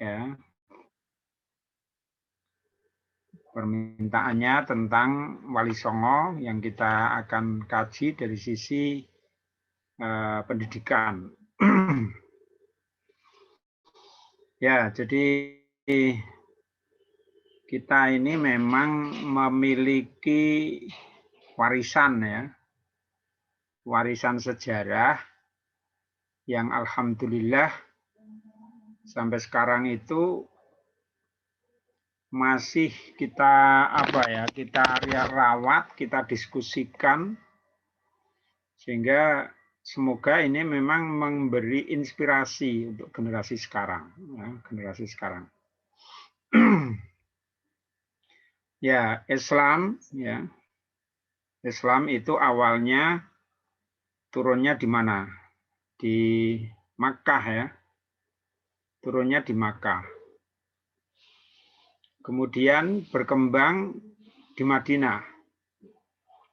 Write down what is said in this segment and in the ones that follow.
ya. Permintaannya tentang Wali Songo yang kita akan kaji dari sisi pendidikan. Ya, jadi kita ini memang memiliki warisan ya, warisan sejarah yang alhamdulillah sampai sekarang itu masih kita kita rawat, kita diskusikan sehingga semoga ini memang memberi inspirasi untuk generasi sekarang, ya, generasi sekarang. Ya, Islam ya. Islam itu awalnya turunnya di mana? Di Makkah ya. Turunnya di Makkah. Kemudian berkembang di Madinah.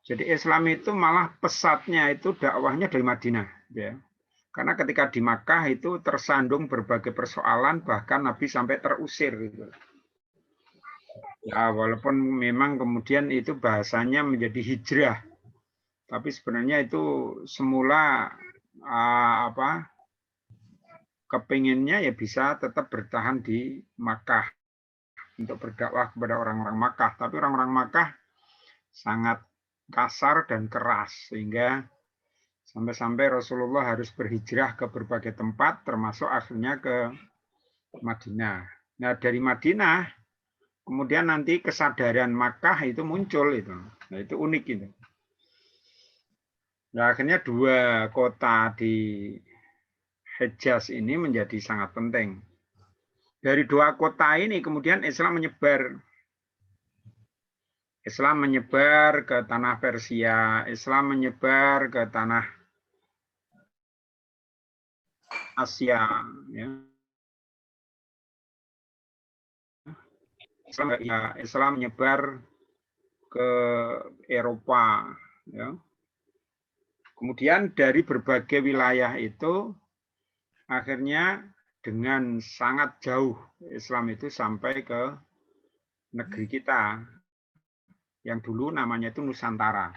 Jadi Islam itu malah pesatnya itu dakwahnya dari Madinah. Ya. Karena ketika di Makkah itu tersandung berbagai persoalan, bahkan Nabi sampai terusir. Gitu. Ya, walaupun memang kemudian itu bahasanya menjadi hijrah. Tapi sebenarnya itu semula kepinginnya ya bisa tetap bertahan di Makkah untuk berdakwah kepada orang-orang Makkah. Tapi orang-orang Makkah sangat kasar dan keras sehingga sampai-sampai Rasulullah harus berhijrah ke berbagai tempat termasuk akhirnya ke Madinah. Nah, dari Madinah kemudian nanti kesadaran Makkah itu muncul itu. Nah, itu unik itu. Nah, akhirnya dua kota di Hejaz ini menjadi sangat penting. Dari dua kota ini kemudian Islam menyebar. Islam menyebar ke tanah Persia, Islam menyebar ke tanah Asia. Ya. Islam menyebar ke Eropa. Ya. Kemudian dari berbagai wilayah itu akhirnya dengan sangat jauh Islam itu sampai ke negeri kita yang dulu namanya itu Nusantara.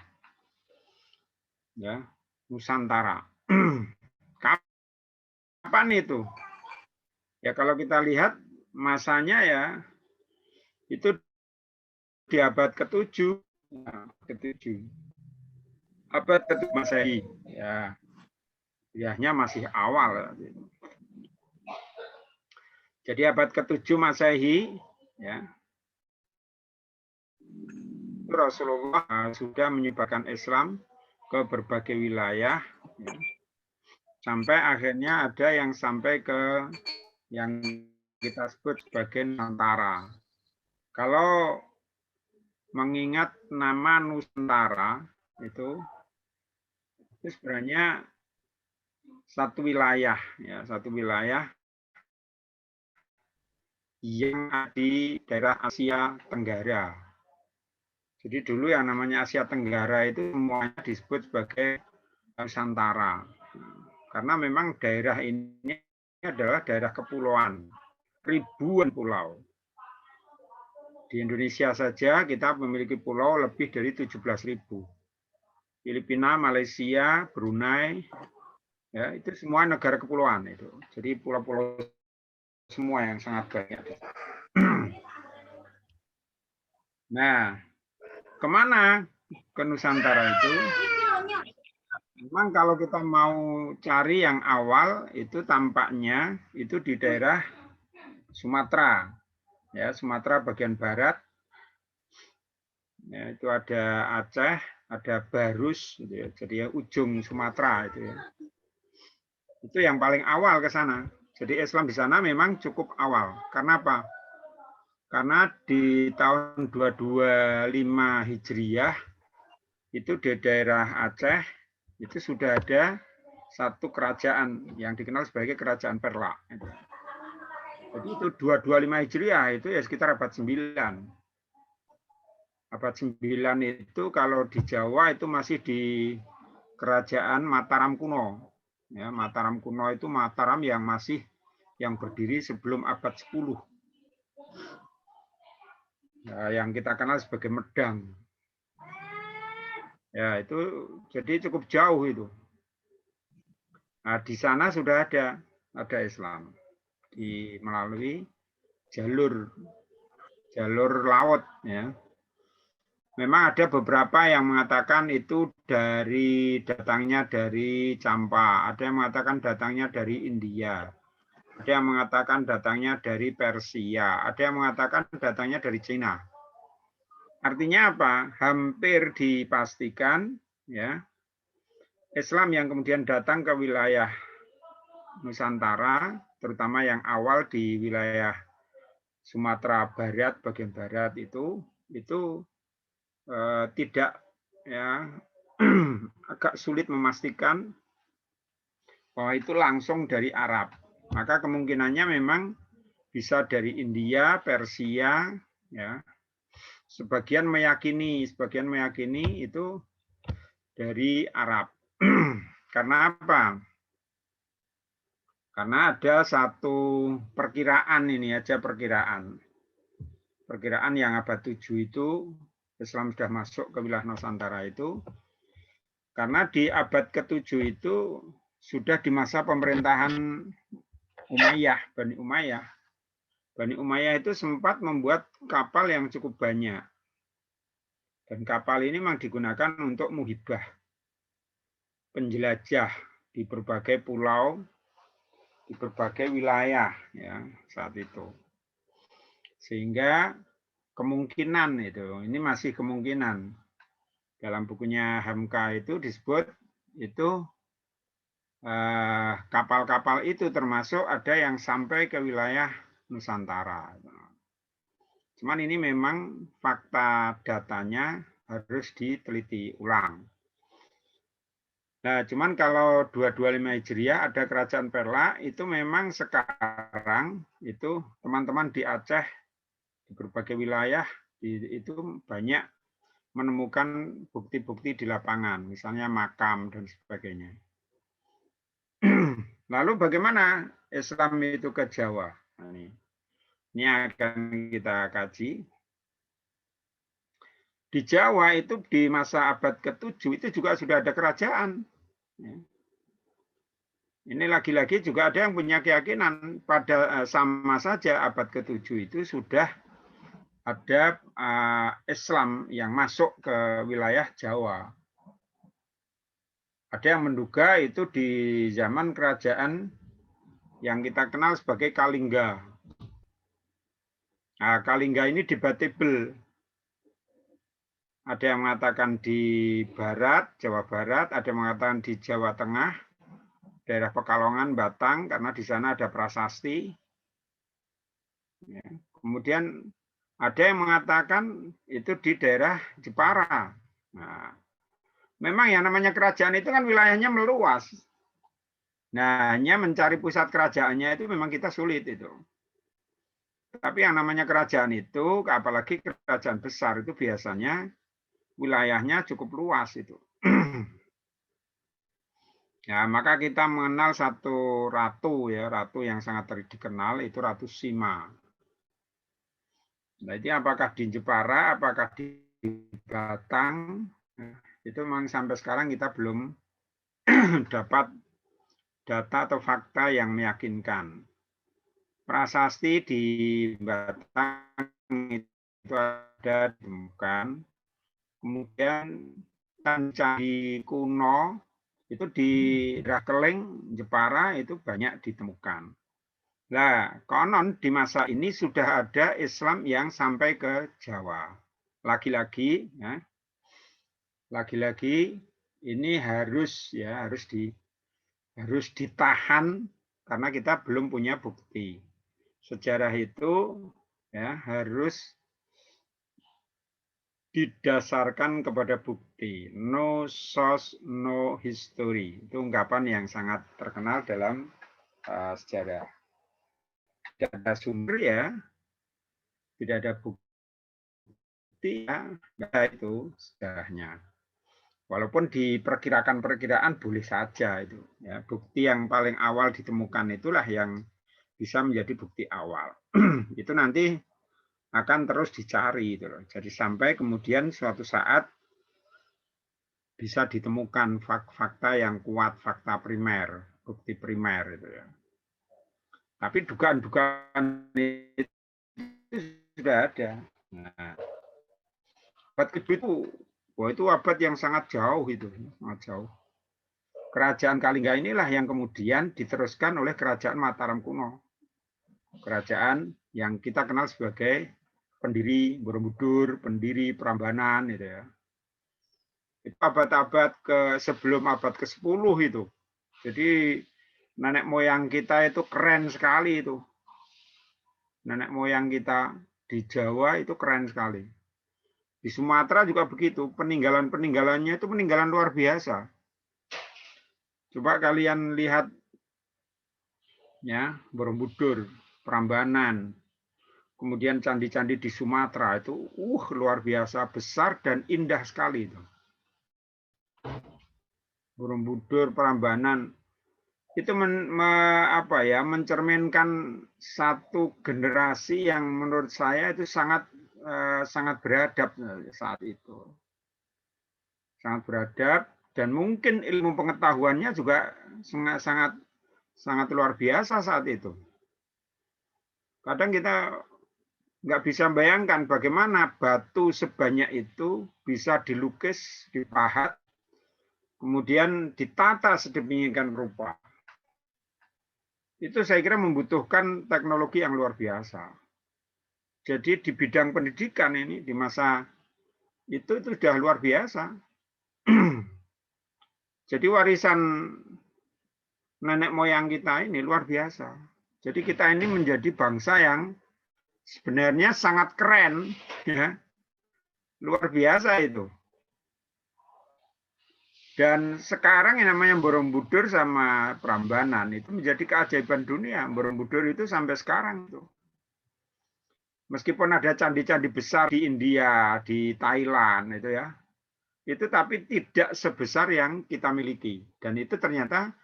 Ya, Nusantara. Kapan itu? Ya kalau kita lihat masanya ya itu di abad ke-7. Ya, ke-7. Abad ke-7 Masehi. Ya. Hijriahnya masih awal. Jadi abad ke-7 Masehi ya. Rasulullah sudah menyebarkan Islam ke berbagai wilayah ya. Sampai akhirnya ada yang sampai ke yang kita sebut sebagai Nusantara. Kalau mengingat nama Nusantara itu sebenarnya satu wilayah ya, satu wilayah yang di daerah Asia Tenggara. Jadi dulu yang namanya Asia Tenggara itu semuanya disebut sebagai Nusantara. Karena memang daerah ini adalah daerah kepulauan, ribuan pulau. Di Indonesia saja kita memiliki pulau lebih dari 17.000. Filipina, Malaysia, Brunei, ya itu semua negara kepulauan itu. Jadi pulau-pulau semua yang sangat banyak. Nah, kemana ke Nusantara itu? Memang kalau kita mau cari yang awal itu tampaknya itu di daerah Sumatera, ya Sumatera bagian barat. Ya, itu ada Aceh, ada Barus, gitu ya. Jadi ya ujung Sumatera itu ya. Itu yang paling awal ke sana. Jadi Islam di sana memang cukup awal. Karena apa? Karena di tahun 225 Hijriah itu di daerah Aceh itu sudah ada satu kerajaan yang dikenal sebagai Kerajaan Perla. Jadi itu 225 Hijriah itu ya sekitar abad 9. Abad 9 itu kalau di Jawa itu masih di Kerajaan Mataram kuno. Ya, Mataram kuno itu Mataram yang masih yang berdiri sebelum abad 10. Nah, yang kita kenal sebagai Medang. Ya, itu jadi cukup jauh itu. Nah, di sana sudah ada Islam melalui jalur laut, ya. Memang ada beberapa yang mengatakan itu datangnya dari Campa, ada yang mengatakan datangnya dari India, ada yang mengatakan datangnya dari Persia, ada yang mengatakan datangnya dari Cina. Artinya apa? Hampir dipastikan, ya, Islam yang kemudian datang ke wilayah Nusantara, terutama yang awal di wilayah Sumatera Barat, bagian barat itu tidak, ya, agak sulit memastikan bahwa itu langsung dari Arab. Maka kemungkinannya memang bisa dari India, Persia, ya. Sebagian meyakini itu dari Arab. Karena apa? Karena ada satu perkiraan, ini aja perkiraan. Perkiraan yang abad 7 itu Islam sudah masuk ke wilayah Nusantara itu karena di abad ke-7 itu sudah di masa pemerintahan Umayyah, Bani Umayyah. Bani Umayyah itu sempat membuat kapal yang cukup banyak. Dan kapal ini memang digunakan untuk muhibah, penjelajah di berbagai pulau, di berbagai wilayah, ya, saat itu. Sehingga kemungkinan ini masih kemungkinan. Dalam bukunya Hamka itu disebut itu kapal-kapal itu termasuk ada yang sampai ke wilayah Nusantara. Cuman ini memang fakta datanya harus diteliti ulang. Nah, cuman kalau 225 Hijriah ada kerajaan Perla, itu memang sekarang itu teman-teman di Aceh, di berbagai wilayah, itu banyak menemukan bukti-bukti di lapangan, misalnya makam dan sebagainya. Lalu bagaimana Islam itu ke Jawa? Nah, ini akan kita kaji. Di Jawa itu di masa abad ke-7 itu juga sudah ada kerajaan. Ini lagi-lagi juga ada yang punya keyakinan pada sama saja abad ke-7 itu sudah ada Islam yang masuk ke wilayah Jawa. Ada yang menduga itu di zaman kerajaan yang kita kenal sebagai Kalingga. Nah, Kalingga ini debatable. Ada yang mengatakan di barat, Jawa Barat, ada yang mengatakan di Jawa Tengah, daerah Pekalongan, Batang, karena di sana ada prasasti. Ya. Kemudian ada yang mengatakan itu di daerah Jepara. Nah, memang yang namanya kerajaan itu kan wilayahnya meluas. Nah, hanya mencari pusat kerajaannya itu memang kita sulit itu. Tapi yang namanya kerajaan itu, apalagi kerajaan besar itu biasanya wilayahnya cukup luas itu. Ya, maka kita mengenal satu ratu, ya, ratu yang sangat dikenal itu Ratu Sima. Nah, itu apakah di Jepara, apakah di Batang, itu memang sampai sekarang kita belum dapat data atau fakta yang meyakinkan. Prasasti di Batang itu ada ditemukan. Kemudian candi kuno itu di daerah Keling, Jepara itu banyak ditemukan. Nah, konon di masa ini sudah ada Islam yang sampai ke Jawa. Lagi-lagi, ya, lagi-lagi ini harus ditahan karena kita belum punya bukti. Sejarah itu ya harus didasarkan kepada bukti. No source, no history. Itu ungkapan yang sangat terkenal dalam sejarah. Tidak ada sumber, ya, tidak ada bukti, ya, itu sejarahnya. Walaupun di perkiraan boleh saja itu. Ya, bukti yang paling awal ditemukan itulah yang bisa menjadi bukti awal. Itu nanti akan terus dicari itu loh. Jadi sampai kemudian suatu saat bisa ditemukan fakta yang kuat, fakta primer, bukti primer itu ya. Tapi dugaan-dugaan itu sudah ada. Nah, abad ke-7 itu, wah itu abad yang sangat jauh itu, sangat jauh. Kerajaan Kalingga inilah yang kemudian diteruskan oleh kerajaan Mataram kuno. Kerajaan yang kita kenal sebagai pendiri Borobudur, pendiri Prambanan itu ya. Itu abad-abad sebelum abad ke-10 itu. Jadi nenek moyang kita itu keren sekali itu. Nenek moyang kita di Jawa itu keren sekali. Di Sumatera juga begitu, peninggalan-peninggalannya itu peninggalan luar biasa. Coba kalian lihat ya, Borobudur, Prambanan, kemudian candi-candi di Sumatera itu luar biasa besar dan indah sekali itu. Borobudur, Prambanan itu mencerminkan satu generasi yang menurut saya itu sangat beradab saat itu. Sangat beradab dan mungkin ilmu pengetahuannya juga sangat luar biasa saat itu. Kadang kita nggak bisa bayangkan bagaimana batu sebanyak itu bisa dilukis, dipahat, kemudian ditata sedemikian rupa. Itu saya kira membutuhkan teknologi yang luar biasa. Jadi di bidang pendidikan ini di masa itu sudah luar biasa. Jadi warisan nenek moyang kita ini luar biasa. Jadi kita ini menjadi bangsa yang sebenarnya sangat keren, ya, luar biasa itu. Dan sekarang yang namanya Borobudur sama Prambanan itu menjadi keajaiban dunia. Borobudur itu sampai sekarang itu. Meskipun ada candi-candi besar di India, di Thailand itu ya, itu tapi tidak sebesar yang kita miliki. Dan itu ternyata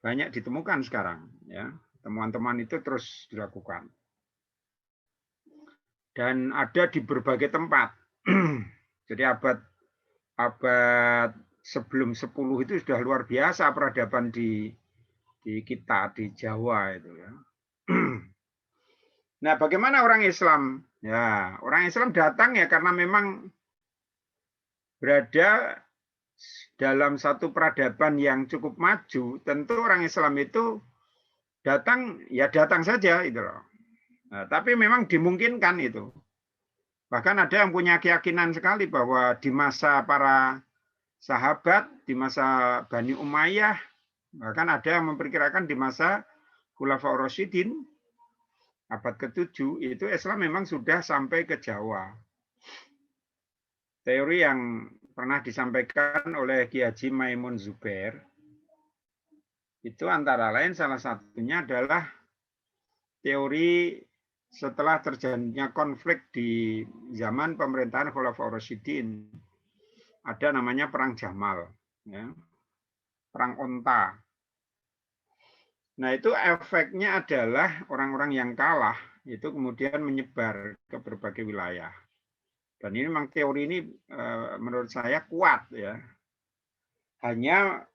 banyak ditemukan sekarang. Ya, temuan-temuan itu terus dilakukan. Dan ada di berbagai tempat. Jadi abad sebelum 10 itu sudah luar biasa peradaban di kita di Jawa itu ya. Nah, bagaimana orang Islam? Ya, orang Islam datang ya karena memang berada dalam satu peradaban yang cukup maju. Tentu orang Islam itu datang saja itu loh. Nah, tapi memang dimungkinkan itu. Bahkan ada yang punya keyakinan sekali bahwa di masa para sahabat, di masa Bani Umayyah, bahkan ada yang memperkirakan di masa Khulafaur Rasyidin, abad ke-7, itu Islam memang sudah sampai ke Jawa. Teori yang pernah disampaikan oleh Ki Haji Maimun Zubair, itu antara lain salah satunya adalah teori setelah terjadinya konflik di zaman pemerintahan Khulafaur Rasyidin. Ada namanya Perang Jamal, ya. Perang Onta. Nah, itu efeknya adalah orang-orang yang kalah itu kemudian menyebar ke berbagai wilayah. Dan ini memang teori ini menurut saya kuat ya. Hanya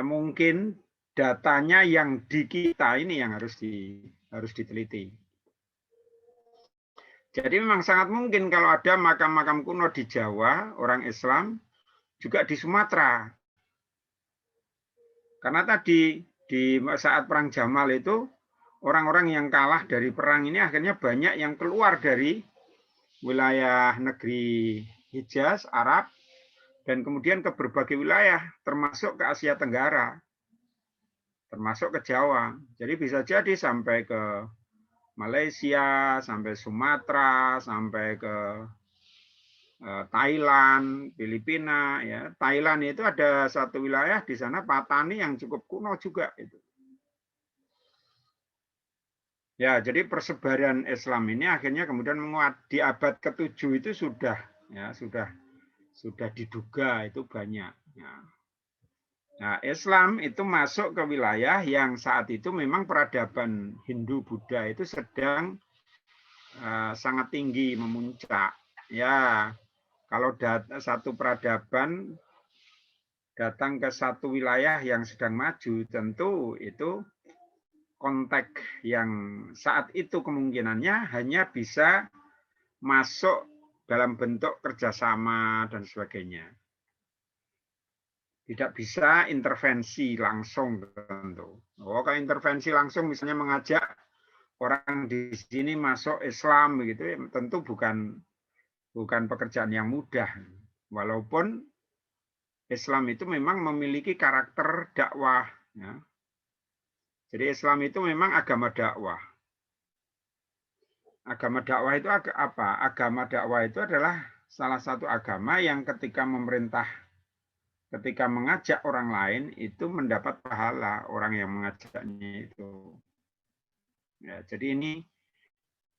mungkin datanya yang di kita ini yang harus diteliti. Jadi memang sangat mungkin kalau ada makam-makam kuno di Jawa, orang Islam, juga di Sumatera. Karena tadi di saat Perang Jamal itu, orang-orang yang kalah dari perang ini akhirnya banyak yang keluar dari wilayah negeri Hijaz, Arab, dan kemudian ke berbagai wilayah, termasuk ke Asia Tenggara, termasuk ke Jawa. Jadi bisa jadi sampai ke Malaysia, sampai Sumatera, sampai ke Thailand, Filipina. Ya. Thailand itu ada satu wilayah di sana Patani yang cukup kuno juga itu. Ya, jadi persebaran Islam ini akhirnya kemudian menguat di abad ke-7 itu sudah diduga itu banyak. Ya. Nah, Islam itu masuk ke wilayah yang saat itu memang peradaban Hindu Buddha itu sedang sangat tinggi, memuncak. Ya, kalau satu peradaban datang ke satu wilayah yang sedang maju, tentu itu konteks yang saat itu kemungkinannya hanya bisa masuk dalam bentuk kerjasama dan sebagainya. Tidak bisa intervensi langsung tentu. Oh, kalau intervensi langsung misalnya mengajak orang di sini masuk Islam begitu, tentu bukan pekerjaan yang mudah. Walaupun Islam itu memang memiliki karakter dakwah. Ya. Jadi Islam itu memang agama dakwah. Agama dakwah itu apa? Agama dakwah itu adalah salah satu agama yang ketika mengajak orang lain itu mendapat pahala orang yang mengajaknya itu. Ya, jadi ini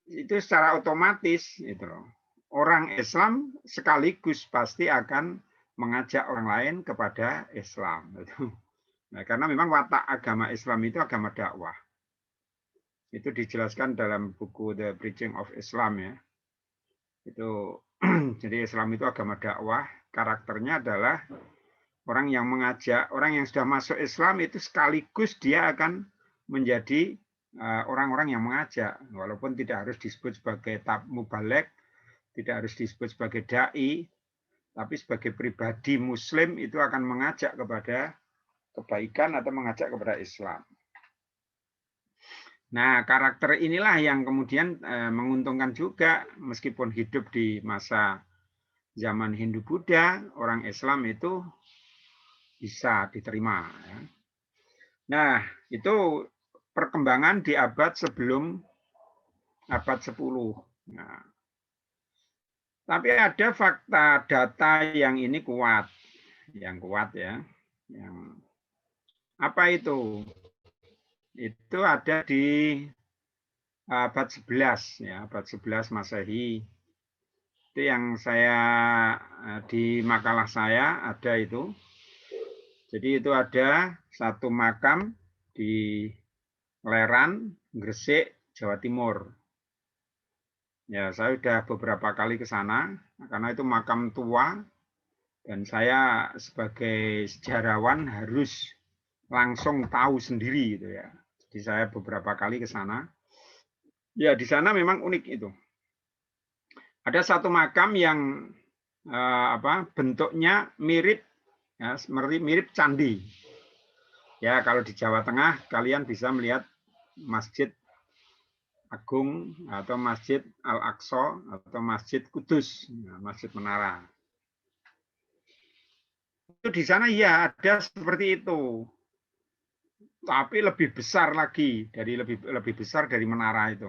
itu secara otomatis itu loh. Orang Islam sekaligus pasti akan mengajak orang lain kepada Islam. Nah, karena memang watak agama Islam itu agama dakwah. Itu dijelaskan dalam buku The Preaching of Islam ya. Itu jadi Islam itu agama dakwah, karakternya adalah orang yang mengajak, orang yang sudah masuk Islam itu sekaligus dia akan menjadi orang-orang yang mengajak, walaupun tidak harus disebut sebagai mubalek, tidak harus disebut sebagai dai, tapi sebagai pribadi Muslim itu akan mengajak kepada kebaikan atau mengajak kepada Islam. Nah, karakter inilah yang kemudian menguntungkan juga, meskipun hidup di masa zaman Hindu-Buddha, orang Islam itu bisa diterima. Nah, itu perkembangan di abad sebelum abad 10. Nah, tapi ada fakta data yang ini kuat, ya. Yang apa itu? Itu ada di abad 11 ya, abad 11 Masehi. Itu yang saya di makalah saya ada itu. Jadi itu ada satu makam di Leran, Gresik, Jawa Timur. Ya, saya sudah beberapa kali ke sana karena itu makam tua dan saya sebagai sejarawan harus langsung tahu sendiri gitu ya. Jadi saya beberapa kali ke sana. Ya, di sana memang unik itu. Ada satu makam yang bentuknya mirip ya, mirip candi. Ya, kalau di Jawa Tengah kalian bisa melihat Masjid Agung atau Masjid Al-Aqsa atau Masjid Kudus, Masjid Menara. Itu di sana ya ada seperti itu. Tapi lebih besar lagi lebih besar dari menara itu.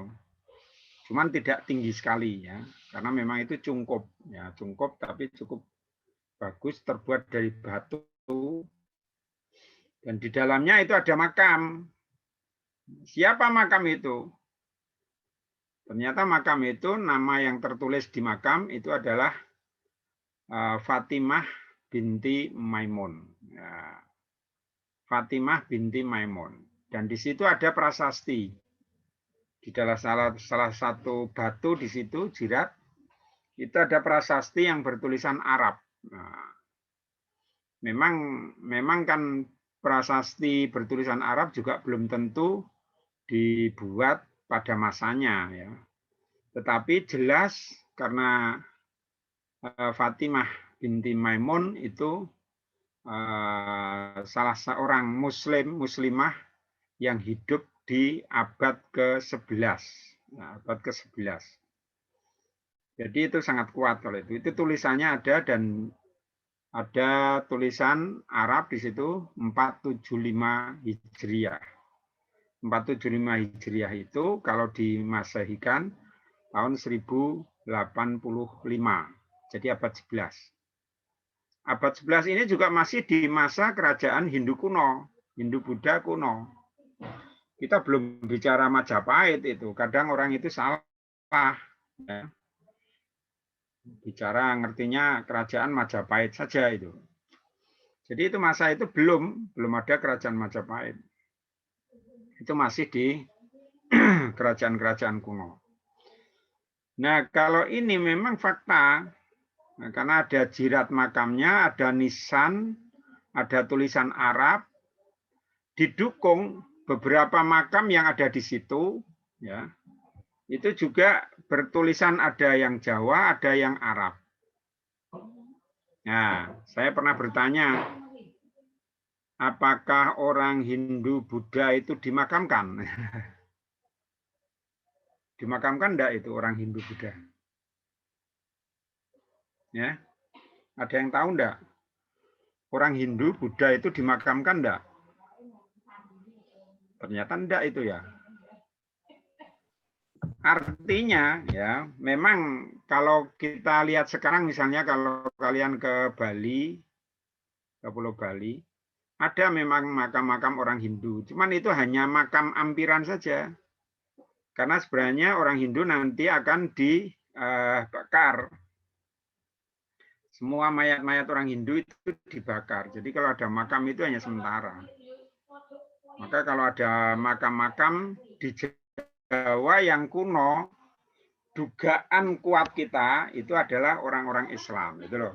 Cuman tidak tinggi sekali ya, karena memang itu cungkup ya, cungkup tapi cukup bagus, terbuat dari batu dan di dalamnya itu ada makam. Siapa makam itu? Ternyata makam itu, nama yang tertulis di makam itu adalah Fatimah binti Maimun. Ya. Fatimah binti Maimun. Dan di situ ada prasasti. Di dalam salah satu batu di situ, jirat, itu ada prasasti yang bertulisan Arab. Nah, memang kan prasasti bertulisan Arab juga belum tentu dibuat pada masanya ya. Tetapi jelas karena Fatimah binti Maimun itu salah seorang muslimah yang hidup di abad ke-11. Nah, abad ke-11. Jadi itu sangat kuat kalau itu. Itu tulisannya ada dan ada tulisan Arab di situ 475 Hijriah. 475 Hijriah itu kalau dimasehikan tahun 1085. Jadi abad 11. Abad 11 ini juga masih di masa kerajaan Hindu kuno, Hindu Buddha kuno. Kita belum bicara Majapahit itu. Kadang orang itu salah. Ya. Bicara ngertinya kerajaan Majapahit saja itu. Jadi itu masa itu belum ada kerajaan Majapahit. Itu masih di kerajaan-kerajaan kuno. Nah, kalau ini memang fakta, nah, karena ada jirat makamnya, ada nisan, ada tulisan Arab, didukung beberapa makam yang ada di situ, ya, itu juga bertulisan ada yang Jawa, ada yang Arab. Nah, saya pernah bertanya, apakah orang Hindu Buddha itu dimakamkan? Dimakamkan enggak itu orang Hindu Buddha? Ya, ada yang tahu enggak? Orang Hindu Buddha itu dimakamkan enggak? Ternyata enggak itu ya. Artinya ya, memang kalau kita lihat sekarang misalnya kalau kalian ke Bali, ke Pulau Bali, ada memang makam-makam orang Hindu. Cuman itu hanya makam ampiran saja. Karena sebenarnya orang Hindu nanti akan dibakar. Semua mayat-mayat orang Hindu itu dibakar. Jadi kalau ada makam itu hanya sementara. Maka kalau ada makam-makam di Jawa yang kuno, dugaan kuat kita itu adalah orang-orang Islam, gitu loh.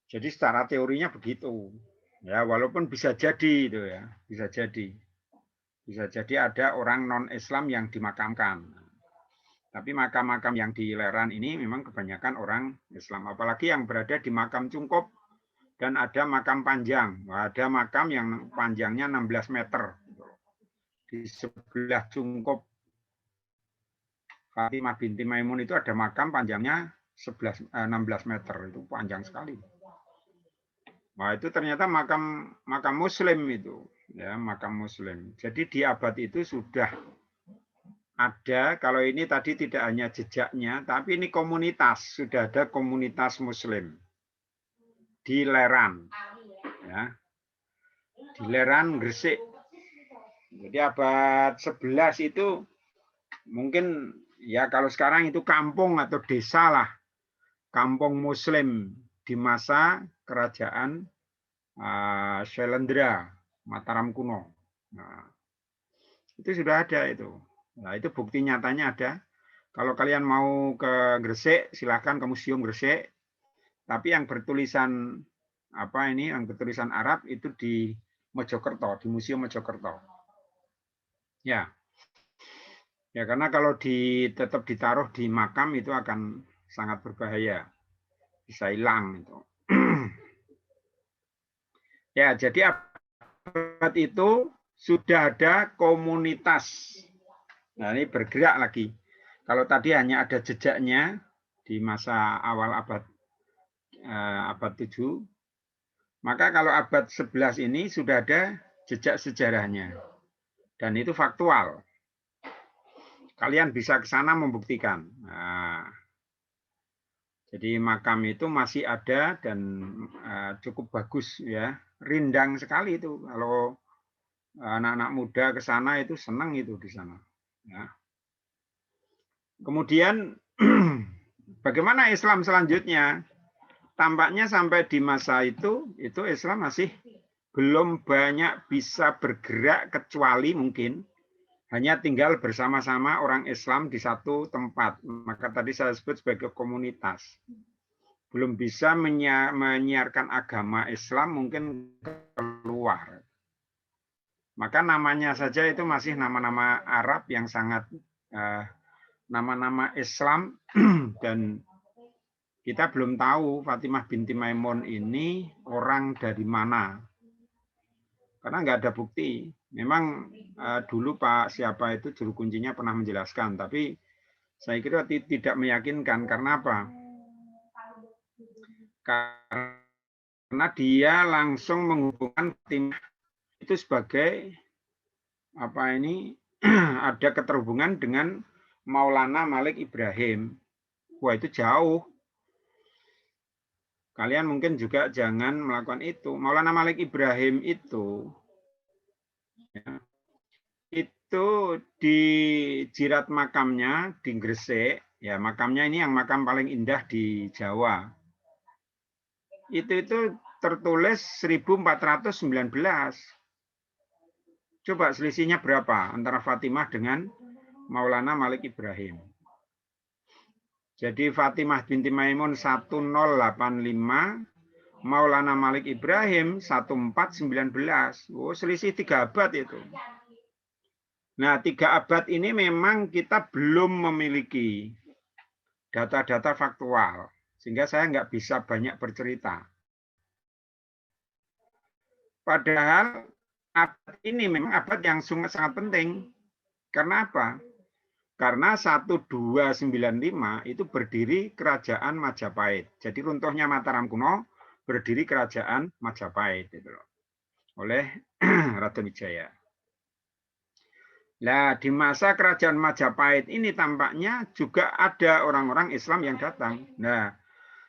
Jadi secara teorinya begitu. Ya, walaupun bisa jadi itu ya, bisa jadi. Bisa jadi ada orang non-Islam yang dimakamkan. Tapi makam-makam yang di Leran ini memang kebanyakan orang Islam, apalagi yang berada di makam Cungkup dan ada makam panjang. Ada makam yang panjangnya 16 meter. Di sebelah Cungkup Fatimah binti Maimun itu ada makam panjangnya 16 meter, itu panjang sekali. Nah, itu ternyata makam Muslim itu, ya, makam Muslim. Jadi di abad itu sudah ada, kalau ini tadi tidak hanya jejaknya, tapi ini komunitas, sudah ada komunitas Muslim di Leran, ya, di Leran Gresik. Jadi abad 11 itu mungkin ya kalau sekarang itu kampung atau desa lah, kampung Muslim di masa kerajaan Syailendra, Mataram kuno. Nah, itu sudah ada itu. Nah, itu bukti nyatanya ada. Kalau kalian mau ke Gresik, silahkan ke Museum Gresik. Tapi yang bertulisan apa ini, yang bertulisan Arab itu di Mojokerto, di Museum Mojokerto. Ya, ya karena kalau tetap ditaruh di makam itu akan sangat berbahaya, bisa hilang itu. Ya, jadi abad itu sudah ada komunitas. Nah, ini bergerak lagi. Kalau tadi hanya ada jejaknya di masa awal abad 7, maka kalau abad 11 ini sudah ada jejak sejarahnya. Dan itu faktual. Kalian bisa ke sana membuktikan. Nah, jadi makam itu masih ada dan cukup bagus ya. Rindang sekali itu kalau anak-anak muda ke sana itu senang itu di sana. Ya. Kemudian bagaimana Islam selanjutnya? Tampaknya sampai di masa itu Islam masih belum banyak bisa bergerak kecuali mungkin hanya tinggal bersama-sama orang Islam di satu tempat. Maka tadi saya sebut sebagai komunitas. Belum bisa menyiarkan agama Islam mungkin keluar. Maka namanya saja itu masih nama-nama Arab yang sangat nama-nama Islam dan kita belum tahu Fatimah binti Maimun ini orang dari mana. Karena nggak ada bukti. Memang dulu Pak siapa itu juru kuncinya pernah menjelaskan, tapi saya kira tidak meyakinkan. Karena apa? Karena dia langsung menghubungkan Fatimah itu sebagai apa ini ada keterhubungan dengan Maulana Malik Ibrahim. Wah, itu jauh. Kalian mungkin juga jangan melakukan itu. Maulana Malik Ibrahim itu ya, itu di jirat makamnya di Gresik, ya makamnya ini yang makam paling indah di Jawa. itu tertulis 1419. Coba selisihnya berapa antara Fatimah dengan Maulana Malik Ibrahim. Jadi Fatimah binti Maimun 1085, Maulana Malik Ibrahim 1419. Oh, selisih 3 abad itu. Nah, 3 abad ini memang kita belum memiliki data-data faktual, sehingga saya nggak bisa banyak bercerita. Padahal abad ini memang abad yang sangat penting. Karena apa? Karena 1295 itu berdiri Kerajaan Majapahit. Jadi runtuhnya Mataram kuno berdiri Kerajaan Majapahit itu loh, oleh Raden Wijaya. Nah, di masa Kerajaan Majapahit ini tampaknya juga ada orang-orang Islam yang datang. Nah,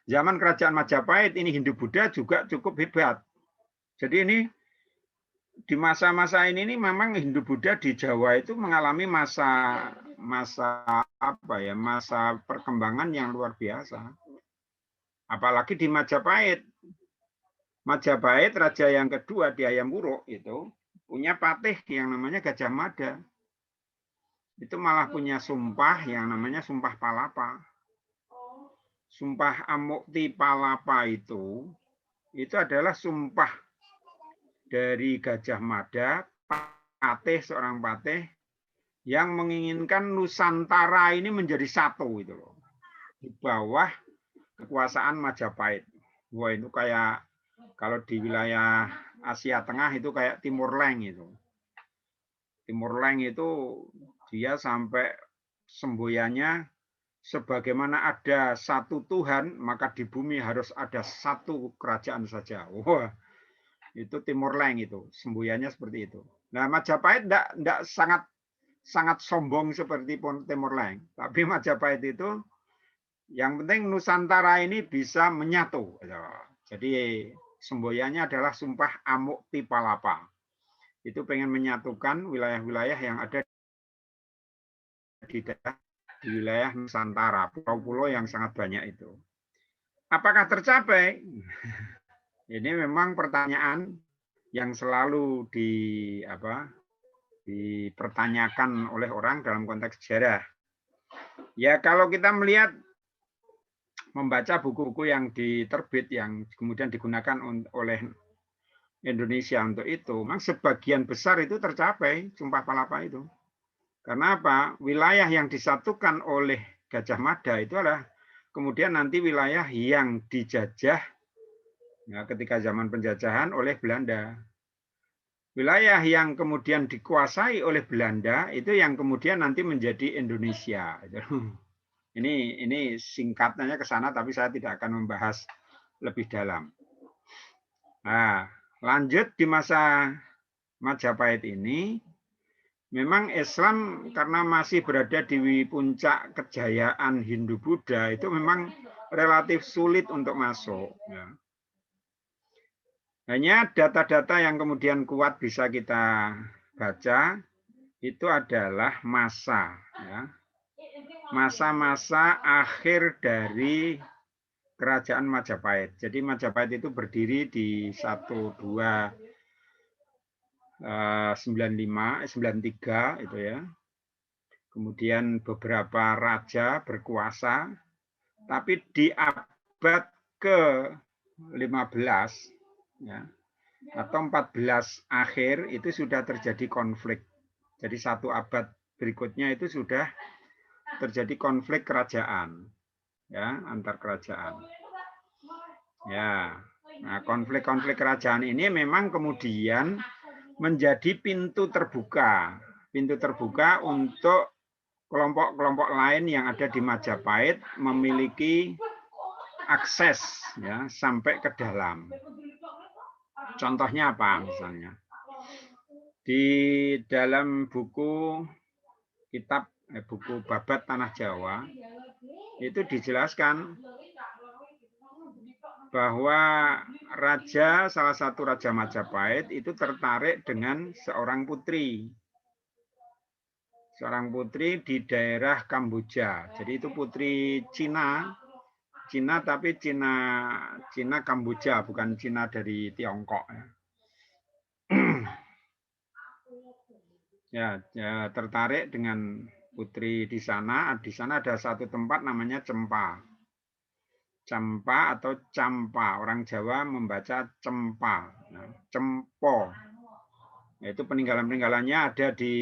zaman Kerajaan Majapahit ini Hindu-Buddha juga cukup hebat. Jadi ini di masa-masa ini memang Hindu-Buddha di Jawa itu mengalami masa perkembangan yang luar biasa. Apalagi di Majapahit. Majapahit raja yang kedua di Hayam Wuruk itu punya patih yang namanya Gajah Mada. Itu malah punya sumpah yang namanya Sumpah Palapa. Sumpah Amukti Palapa itu adalah sumpah dari Gajah Mada, seorang patih yang menginginkan Nusantara ini menjadi satu itu loh, di bawah kekuasaan Majapahit. Wah, itu kayak kalau di wilayah Asia Tengah itu kayak Timur Leng itu. Timur Leng itu dia sampai semboyannya sebagaimana ada satu Tuhan, maka di bumi harus ada satu kerajaan saja. Wah, itu Timur Leng itu, semboyannya seperti itu. Nah, Majapahit enggak sangat sombong seperti Timur Leng, tapi Majapahit itu yang penting Nusantara ini bisa menyatu. Jadi semboyannya adalah Sumpah Amukti Palapa. Itu pengen menyatukan wilayah-wilayah yang ada di wilayah Nusantara, pulau-pulau yang sangat banyak itu. Apakah tercapai? Ini memang pertanyaan yang selalu dipertanyakan oleh orang dalam konteks sejarah. Ya, kalau kita melihat membaca buku-buku yang diterbit yang kemudian digunakan oleh Indonesia untuk itu, memang sebagian besar itu tercapai Sumpah Palapa itu. Karena apa? Wilayah yang disatukan oleh Gajah Mada itu adalah kemudian nanti wilayah yang dijajah ya, ketika zaman penjajahan oleh Belanda. Wilayah yang kemudian dikuasai oleh Belanda itu yang kemudian nanti menjadi Indonesia. Ini singkatnya ke sana, tapi saya tidak akan membahas lebih dalam. Nah, lanjut di masa Majapahit ini, memang Islam karena masih berada di puncak kejayaan Hindu-Buddha itu memang relatif sulit untuk masuk. Ya. Hanya data-data yang kemudian kuat bisa kita baca itu adalah masa-masa akhir dari Kerajaan Majapahit. Jadi Majapahit itu berdiri di 1293 itu ya. Kemudian beberapa raja berkuasa, tapi di abad ke-15 ya, atau 14 akhir itu sudah terjadi konflik. Jadi satu abad berikutnya itu sudah terjadi konflik kerajaan. Ya, antar kerajaan. Ya, nah konflik-konflik kerajaan ini memang kemudian menjadi pintu terbuka untuk kelompok-kelompok lain yang ada di Majapahit memiliki akses ya sampai ke dalam. Contohnya apa misalnya? Di dalam buku Babat Tanah Jawa itu dijelaskan bahwa salah satu raja Majapahit itu tertarik dengan seorang putri di daerah Kamboja. Jadi itu putri Cina Cina tapi Cina Kamboja, bukan Cina dari Tiongkok. Ya, tertarik dengan putri di sana. Di sana ada satu tempat namanya Cempa. Cempa atau Campa. Orang Jawa membaca Cempa. Nah, Cempo. Yaitu peninggalan-peninggalannya ada di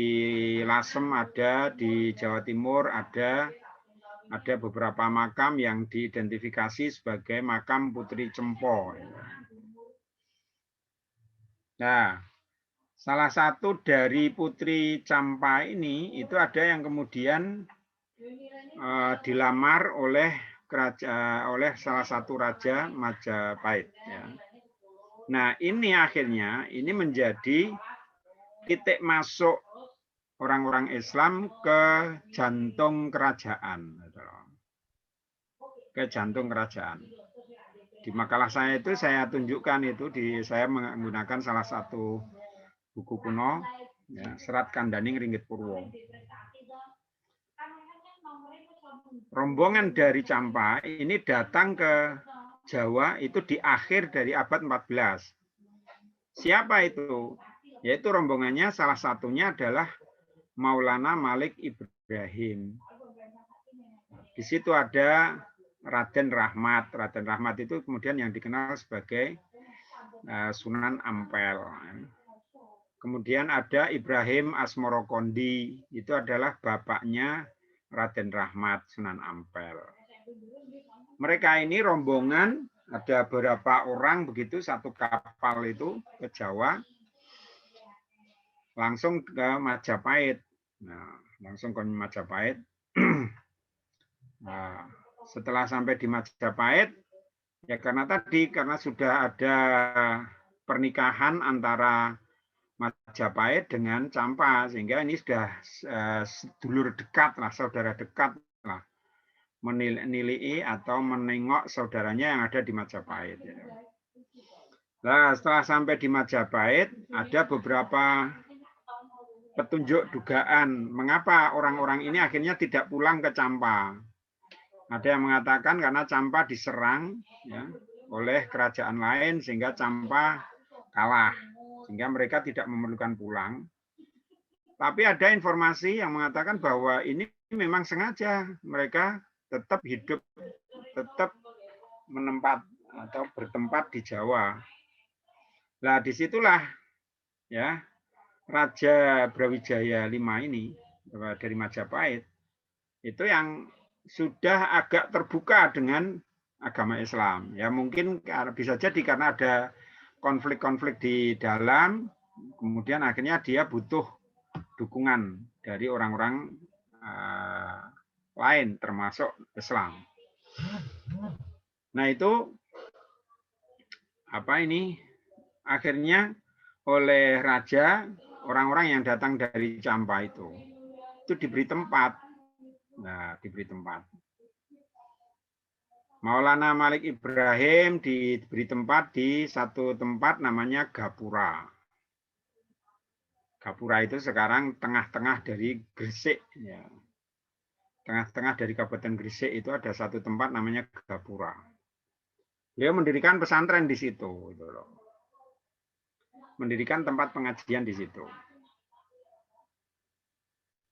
Lasem, ada di Jawa Timur, ada beberapa makam yang diidentifikasi sebagai makam Putri Cempo. Nah, salah satu dari Putri Campa ini itu ada yang kemudian dilamar oleh salah satu raja Majapahit. Ya. Nah, ini akhirnya ini menjadi titik masuk orang-orang Islam ke jantung kerajaan. Ke jantung kerajaan. Di makalah saya itu saya tunjukkan itu saya menggunakan salah satu buku kuno, ya, Serat Kandaning Ringgit Purwo. Rombongan dari Campa ini datang ke Jawa itu di akhir dari abad 14. Siapa itu? Yaitu rombongannya salah satunya adalah Maulana Malik Ibrahim. Di situ ada Raden Rahmat. Raden Rahmat itu kemudian yang dikenal sebagai Sunan Ampel. Kemudian ada Ibrahim Asmorokondi. Itu adalah bapaknya Raden Rahmat, Sunan Ampel. Mereka ini rombongan, ada beberapa orang begitu, satu kapal itu ke Jawa, langsung ke Majapahit. Nah, langsung ke Majapahit. Nah, setelah sampai di Majapahit, ya karena sudah ada pernikahan antara Majapahit dengan Campa, sehingga ini sudah sedulur dekat lah, saudara dekat lah, menilai atau menengok saudaranya yang ada di Majapahit. Nah, setelah sampai di Majapahit, ada beberapa petunjuk dugaan mengapa orang-orang ini akhirnya tidak pulang ke Campa. Ada yang mengatakan karena Campa diserang ya, oleh kerajaan lain sehingga Campa kalah, sehingga mereka tidak memerlukan pulang. Tapi ada informasi yang mengatakan bahwa ini memang sengaja mereka tetap hidup, tetap menempat atau bertempat di Jawa. Nah, disitulah ya Raja Brawijaya V ini dari Majapahit itu yang sudah agak terbuka dengan agama Islam. Ya mungkin bisa jadi karena ada konflik-konflik di dalam, kemudian akhirnya dia butuh dukungan dari orang-orang lain termasuk Islam. Nah itu akhirnya oleh raja orang-orang yang datang dari Campa itu diberi tempat. Nah, diberi tempat. Maulana Malik Ibrahim diberi tempat di satu tempat namanya Gapura. Gapura itu sekarang tengah-tengah dari Gresik. Ya. Tengah-tengah dari Kabupaten Gresik itu ada satu tempat namanya Gapura. Beliau mendirikan pesantren di situ. Mendirikan tempat pengajian di situ.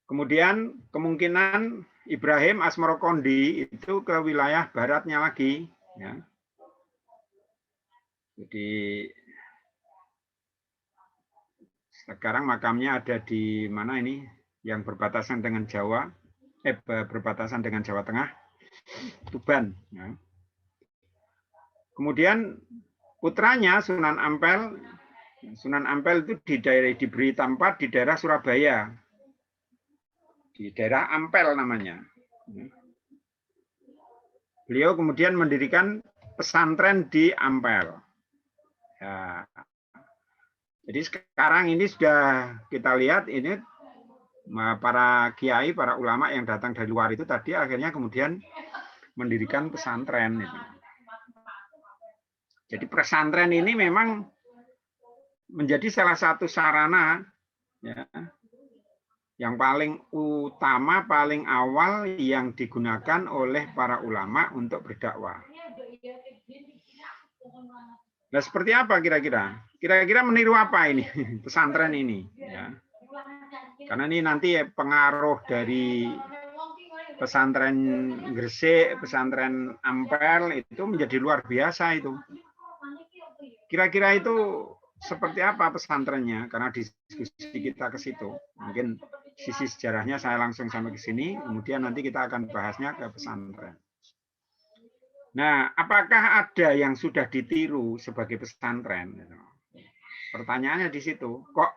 Kemudian kemungkinan Ibrahim Asmorokondi itu ke wilayah baratnya lagi. Ya. Jadi sekarang makamnya ada di mana ini? Yang berbatasan dengan Jawa, berbatasan dengan Jawa Tengah, Tuban. Ya. Kemudian putranya Sunan Ampel itu diberi tempat di daerah Surabaya. Di daerah Ampel namanya. Beliau kemudian mendirikan pesantren di Ampel. Ya. Jadi sekarang ini sudah kita lihat ini para kiai, para ulama yang datang dari luar itu tadi akhirnya kemudian mendirikan pesantren. Jadi pesantren ini memang menjadi salah satu sarana ya, yang paling utama, paling awal yang digunakan oleh para ulama untuk berdakwah. Nah, seperti apa kira-kira? Kira-kira meniru apa ini pesantren ini? Ya. Karena ini nanti pengaruh dari pesantren Gresik, pesantren Ampel itu menjadi luar biasa itu. Kira-kira itu seperti apa pesantrennya? Karena diskusi kita ke situ. Mungkin sisi sejarahnya saya langsung sampai ke sini, kemudian nanti kita akan bahasnya ke pesantren. Nah, apakah ada yang sudah ditiru sebagai pesantren? Pertanyaannya di situ. Kok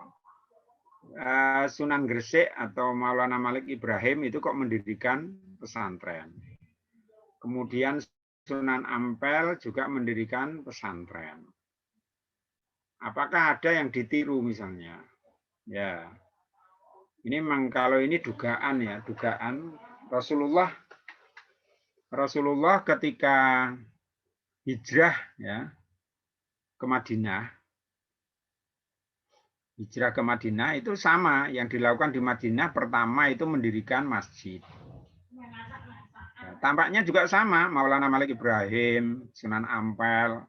Sunan Gresik atau Maulana Malik Ibrahim itu kok mendirikan pesantren? Kemudian Sunan Ampel juga mendirikan pesantren. Apakah ada yang ditiru misalnya? Ya, ini memang kalau ini dugaan ya, dugaan Rasulullah ketika hijrah ya ke Madinah, itu sama yang dilakukan di Madinah. Pertama itu mendirikan masjid. Ya, tampaknya juga sama, Maulana Malik Ibrahim, Sunan Ampel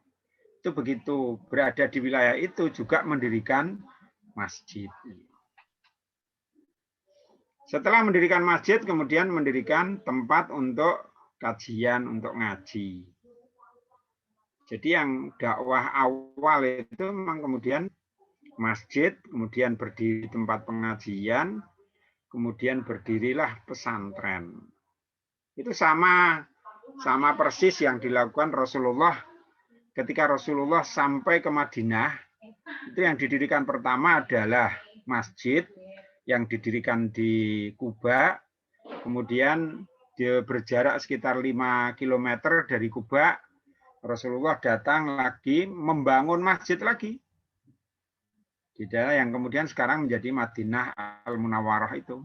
itu begitu berada di wilayah itu juga mendirikan masjid. Setelah mendirikan masjid, kemudian mendirikan tempat untuk kajian, untuk ngaji. Jadi yang dakwah awal itu memang kemudian masjid, kemudian berdiri tempat pengajian, kemudian berdirilah pesantren. Itu sama persis yang dilakukan Rasulullah ketika Rasulullah sampai ke Madinah. Itu yang didirikan pertama adalah masjid yang didirikan di Kuba, kemudian dia berjarak sekitar 5 km dari Kuba, Rasulullah datang lagi membangun masjid lagi di daerah yang kemudian sekarang menjadi Madinah Al-Munawwarah itu.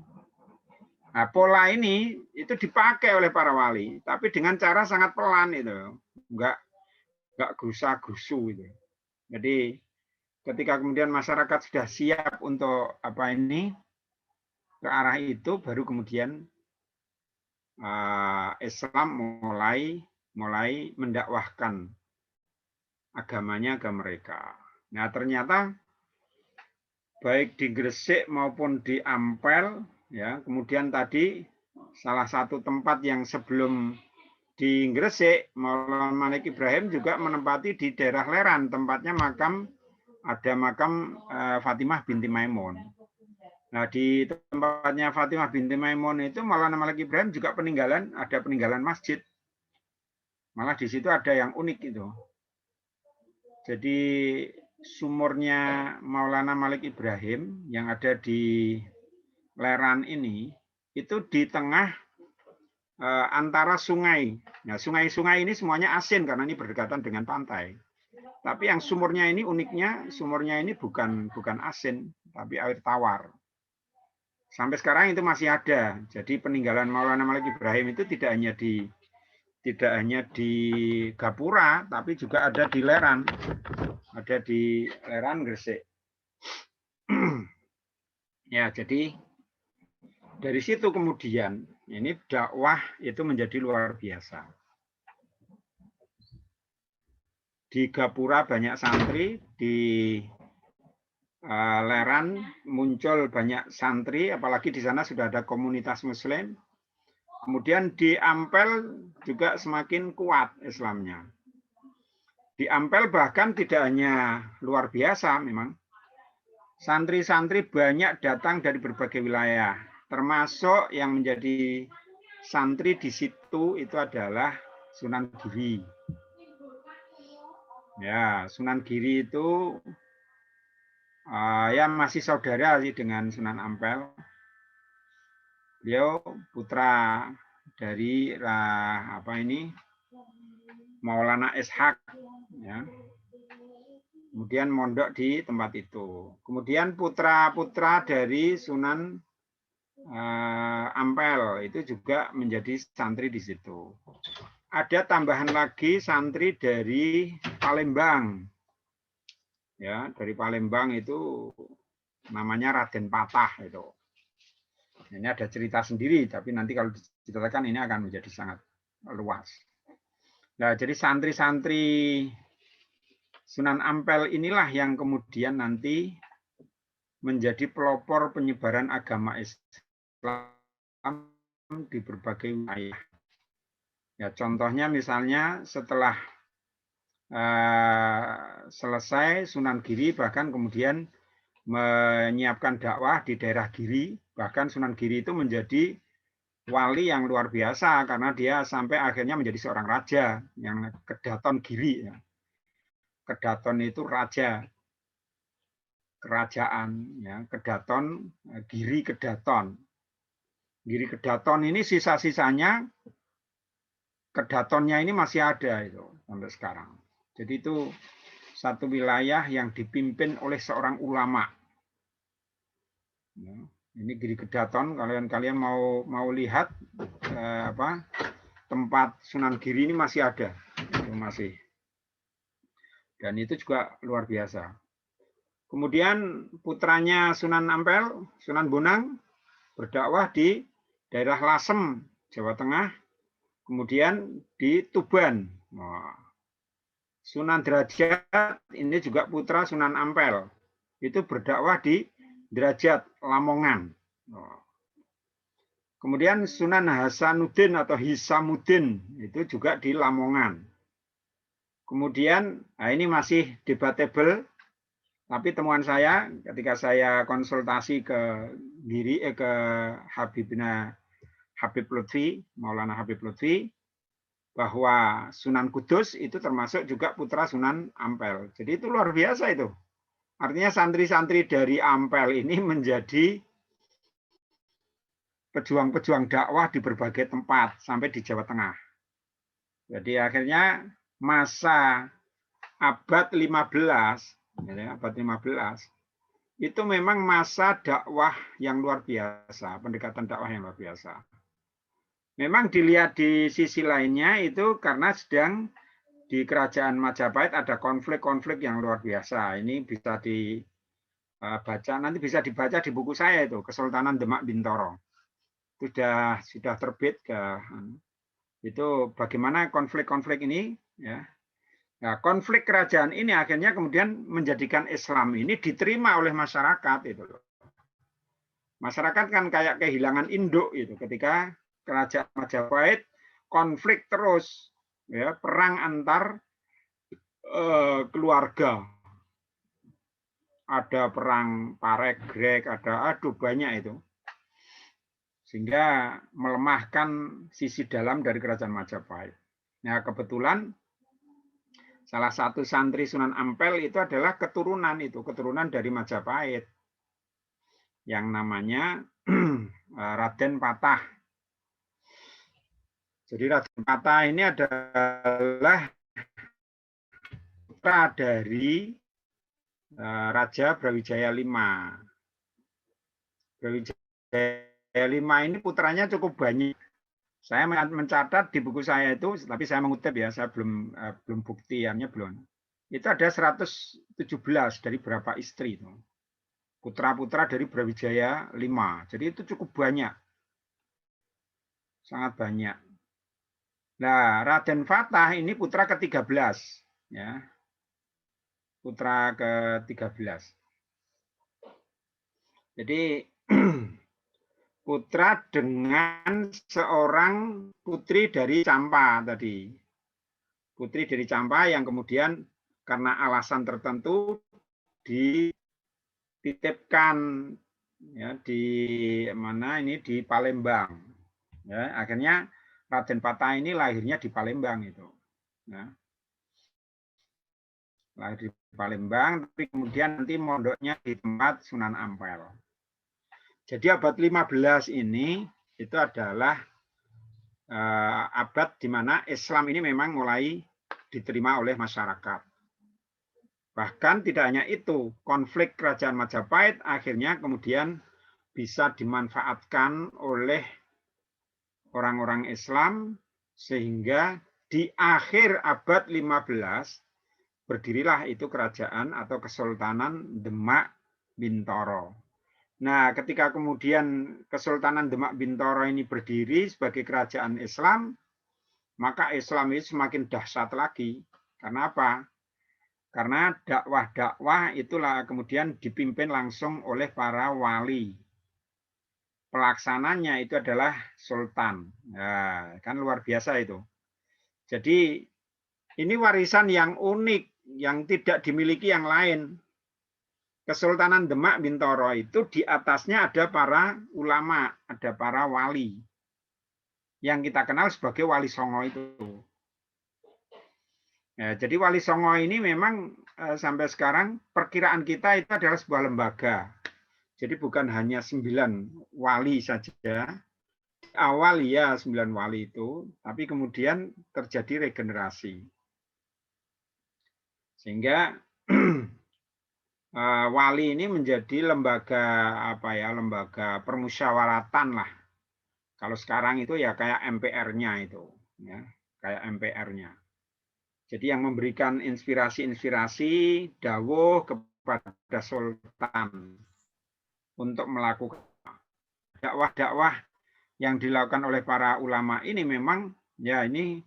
Nah, pola ini itu dipakai oleh para wali, tapi dengan cara sangat pelan itu, enggak gerusa-gerusu itu. Jadi ketika kemudian masyarakat sudah siap untuk ke arah itu, baru kemudian Islam mulai mendakwahkan agamanya ke mereka. Nah, ternyata baik di Gresik maupun di Ampel, ya, kemudian tadi salah satu tempat yang sebelum di Gresik, Maulana Malik Ibrahim juga menempati di daerah Leran, tempatnya ada makam Fatimah binti Maimun. Nah, di tempatnya Fatimah binti Maimun itu Maulana Malik Ibrahim juga ada peninggalan masjid. Malah di situ ada yang unik itu. Jadi sumurnya Maulana Malik Ibrahim yang ada di Leran ini itu di tengah antara sungai. Nah, sungai-sungai ini semuanya asin karena ini berdekatan dengan pantai. Tapi yang sumurnya ini uniknya, sumurnya ini bukan asin, tapi air tawar. Sampai sekarang itu masih ada. Jadi peninggalan Maulana Malik Ibrahim itu tidak hanya di Gapura, tapi juga ada di Leran. Ada di Leran Gresik. Ya, jadi dari situ kemudian ini dakwah itu menjadi luar biasa. Di Gapura banyak santri, di Leran muncul banyak santri, apalagi di sana sudah ada komunitas Muslim. Kemudian di Ampel juga semakin kuat Islamnya. Di Ampel bahkan tidak hanya luar biasa memang. Santri-santri banyak datang dari berbagai wilayah. Termasuk yang menjadi santri di situ itu adalah Sunan Giri. Ya, Sunan Giri itu ya masih saudara sih dengan Sunan Ampel. Beliau putra dari Maulana Ishaq, ya. Kemudian mondok di tempat itu. Kemudian putra-putra dari Sunan Ampel itu juga menjadi santri di situ. Ada tambahan lagi santri dari Palembang. Ya, dari Palembang itu namanya Raden Patah itu. Ini ada cerita sendiri, tapi nanti kalau diceritakan ini akan menjadi sangat luas. Nah, jadi santri-santri Sunan Ampel inilah yang kemudian nanti menjadi pelopor penyebaran agama Islam di berbagai wilayah. Ya, contohnya misalnya setelah selesai Sunan Giri bahkan kemudian menyiapkan dakwah di daerah Giri, bahkan Sunan Giri itu menjadi wali yang luar biasa karena dia sampai akhirnya menjadi seorang raja yang Kedaton Giri. Kedaton itu raja, kerajaan, ya, Kedaton, Giri Kedaton. Giri Kedaton ini sisa-sisanya Kedatonnya ini masih ada itu sampai sekarang. Jadi itu satu wilayah yang dipimpin oleh seorang ulama. Ya, ini Giri Kedaton. Kalian mau lihat tempat Sunan Giri ini masih ada, itu masih. Dan itu juga luar biasa. Kemudian putranya Sunan Ampel, Sunan Bonang, berdakwah di daerah Lasem, Jawa Tengah. Kemudian di Tuban. Sunan Derajat ini juga putra Sunan Ampel. Itu berdakwah di Derajat, Lamongan. Kemudian Sunan Hasanuddin atau Hisamuddin itu juga di Lamongan. Kemudian, nah ini masih debatable, tapi temuan saya ketika saya konsultasi ke Habib Lutfi, Maulana Habib Lutfi, bahwa Sunan Kudus itu termasuk juga putra Sunan Ampel. Jadi itu luar biasa itu. Artinya santri-santri dari Ampel ini menjadi pejuang-pejuang dakwah di berbagai tempat sampai di Jawa Tengah. Jadi akhirnya masa abad 15, itu memang masa dakwah yang luar biasa, pendekatan dakwah yang luar biasa. Memang dilihat di sisi lainnya itu karena sedang di kerajaan Majapahit ada konflik-konflik yang luar biasa. Ini bisa dibaca, nanti bisa dibaca di buku saya itu, Kesultanan Demak Bintoro. Sudah terbit itu bagaimana konflik-konflik ini, ya. Nah, konflik kerajaan ini akhirnya kemudian menjadikan Islam ini diterima oleh masyarakat itu loh. Masyarakat kan kayak kehilangan induk itu ketika kerajaan Majapahit konflik terus, ya, perang antar keluarga. Ada perang Paregreg, ada banyak itu. Sehingga melemahkan sisi dalam dari kerajaan Majapahit. Nah, kebetulan salah satu santri Sunan Ampel itu adalah keturunan dari Majapahit. Yang namanya Raden Patah. Jadi Raden Patah ini adalah putra dari Raja Brawijaya V. Brawijaya V ini putranya cukup banyak. Saya mencatat di buku saya itu, tapi saya mengutip ya, saya belum buktiannya belum. Itu ada 117 dari berapa istri itu. Putra-putra dari Brawijaya V. Jadi itu cukup banyak. Sangat banyak. Nah, Raden Fatah ini putra ke-13, ya. Putra ke-13. Jadi putra dengan seorang putri dari Campa tadi. Putri dari Campa yang kemudian karena alasan tertentu dititipkan, ya, di mana ini di Palembang. Ya, akhirnya Raden Patah ini lahirnya di Palembang itu. Ya. Lahir di Palembang, tapi kemudian nanti mondoknya di tempat Sunan Ampel. Jadi abad 15 ini itu adalah abad di mana Islam ini memang mulai diterima oleh masyarakat. Bahkan tidak hanya itu, konflik kerajaan Majapahit akhirnya kemudian bisa dimanfaatkan oleh orang-orang Islam sehingga di akhir abad 15 berdirilah itu kerajaan atau Kesultanan Demak Bintoro. Nah, ketika kemudian Kesultanan Demak Bintoro ini berdiri sebagai kerajaan Islam, maka Islam itu semakin dahsyat lagi. Karena apa? Karena dakwah-dakwah itulah kemudian dipimpin langsung oleh para wali. Pelaksananya itu adalah sultan. Nah, kan luar biasa itu. Jadi ini warisan yang unik, yang tidak dimiliki yang lain. Kesultanan Demak Bintoro itu di atasnya ada para ulama, ada para wali. Yang kita kenal sebagai Wali Songo itu. Ya, jadi Wali Songo ini memang sampai sekarang perkiraan kita itu adalah sebuah lembaga. Jadi bukan hanya 9 wali saja. Awal ya 9 wali itu, tapi kemudian terjadi regenerasi. Sehingga wali ini menjadi lembaga lembaga permusyawaratan lah. Kalau sekarang itu ya kayak MPR-nya itu, ya, kayak MPR-nya. Jadi yang memberikan inspirasi-inspirasi dawuh kepada sultan untuk melakukan dakwah-dakwah yang dilakukan oleh para ulama ini memang ya ini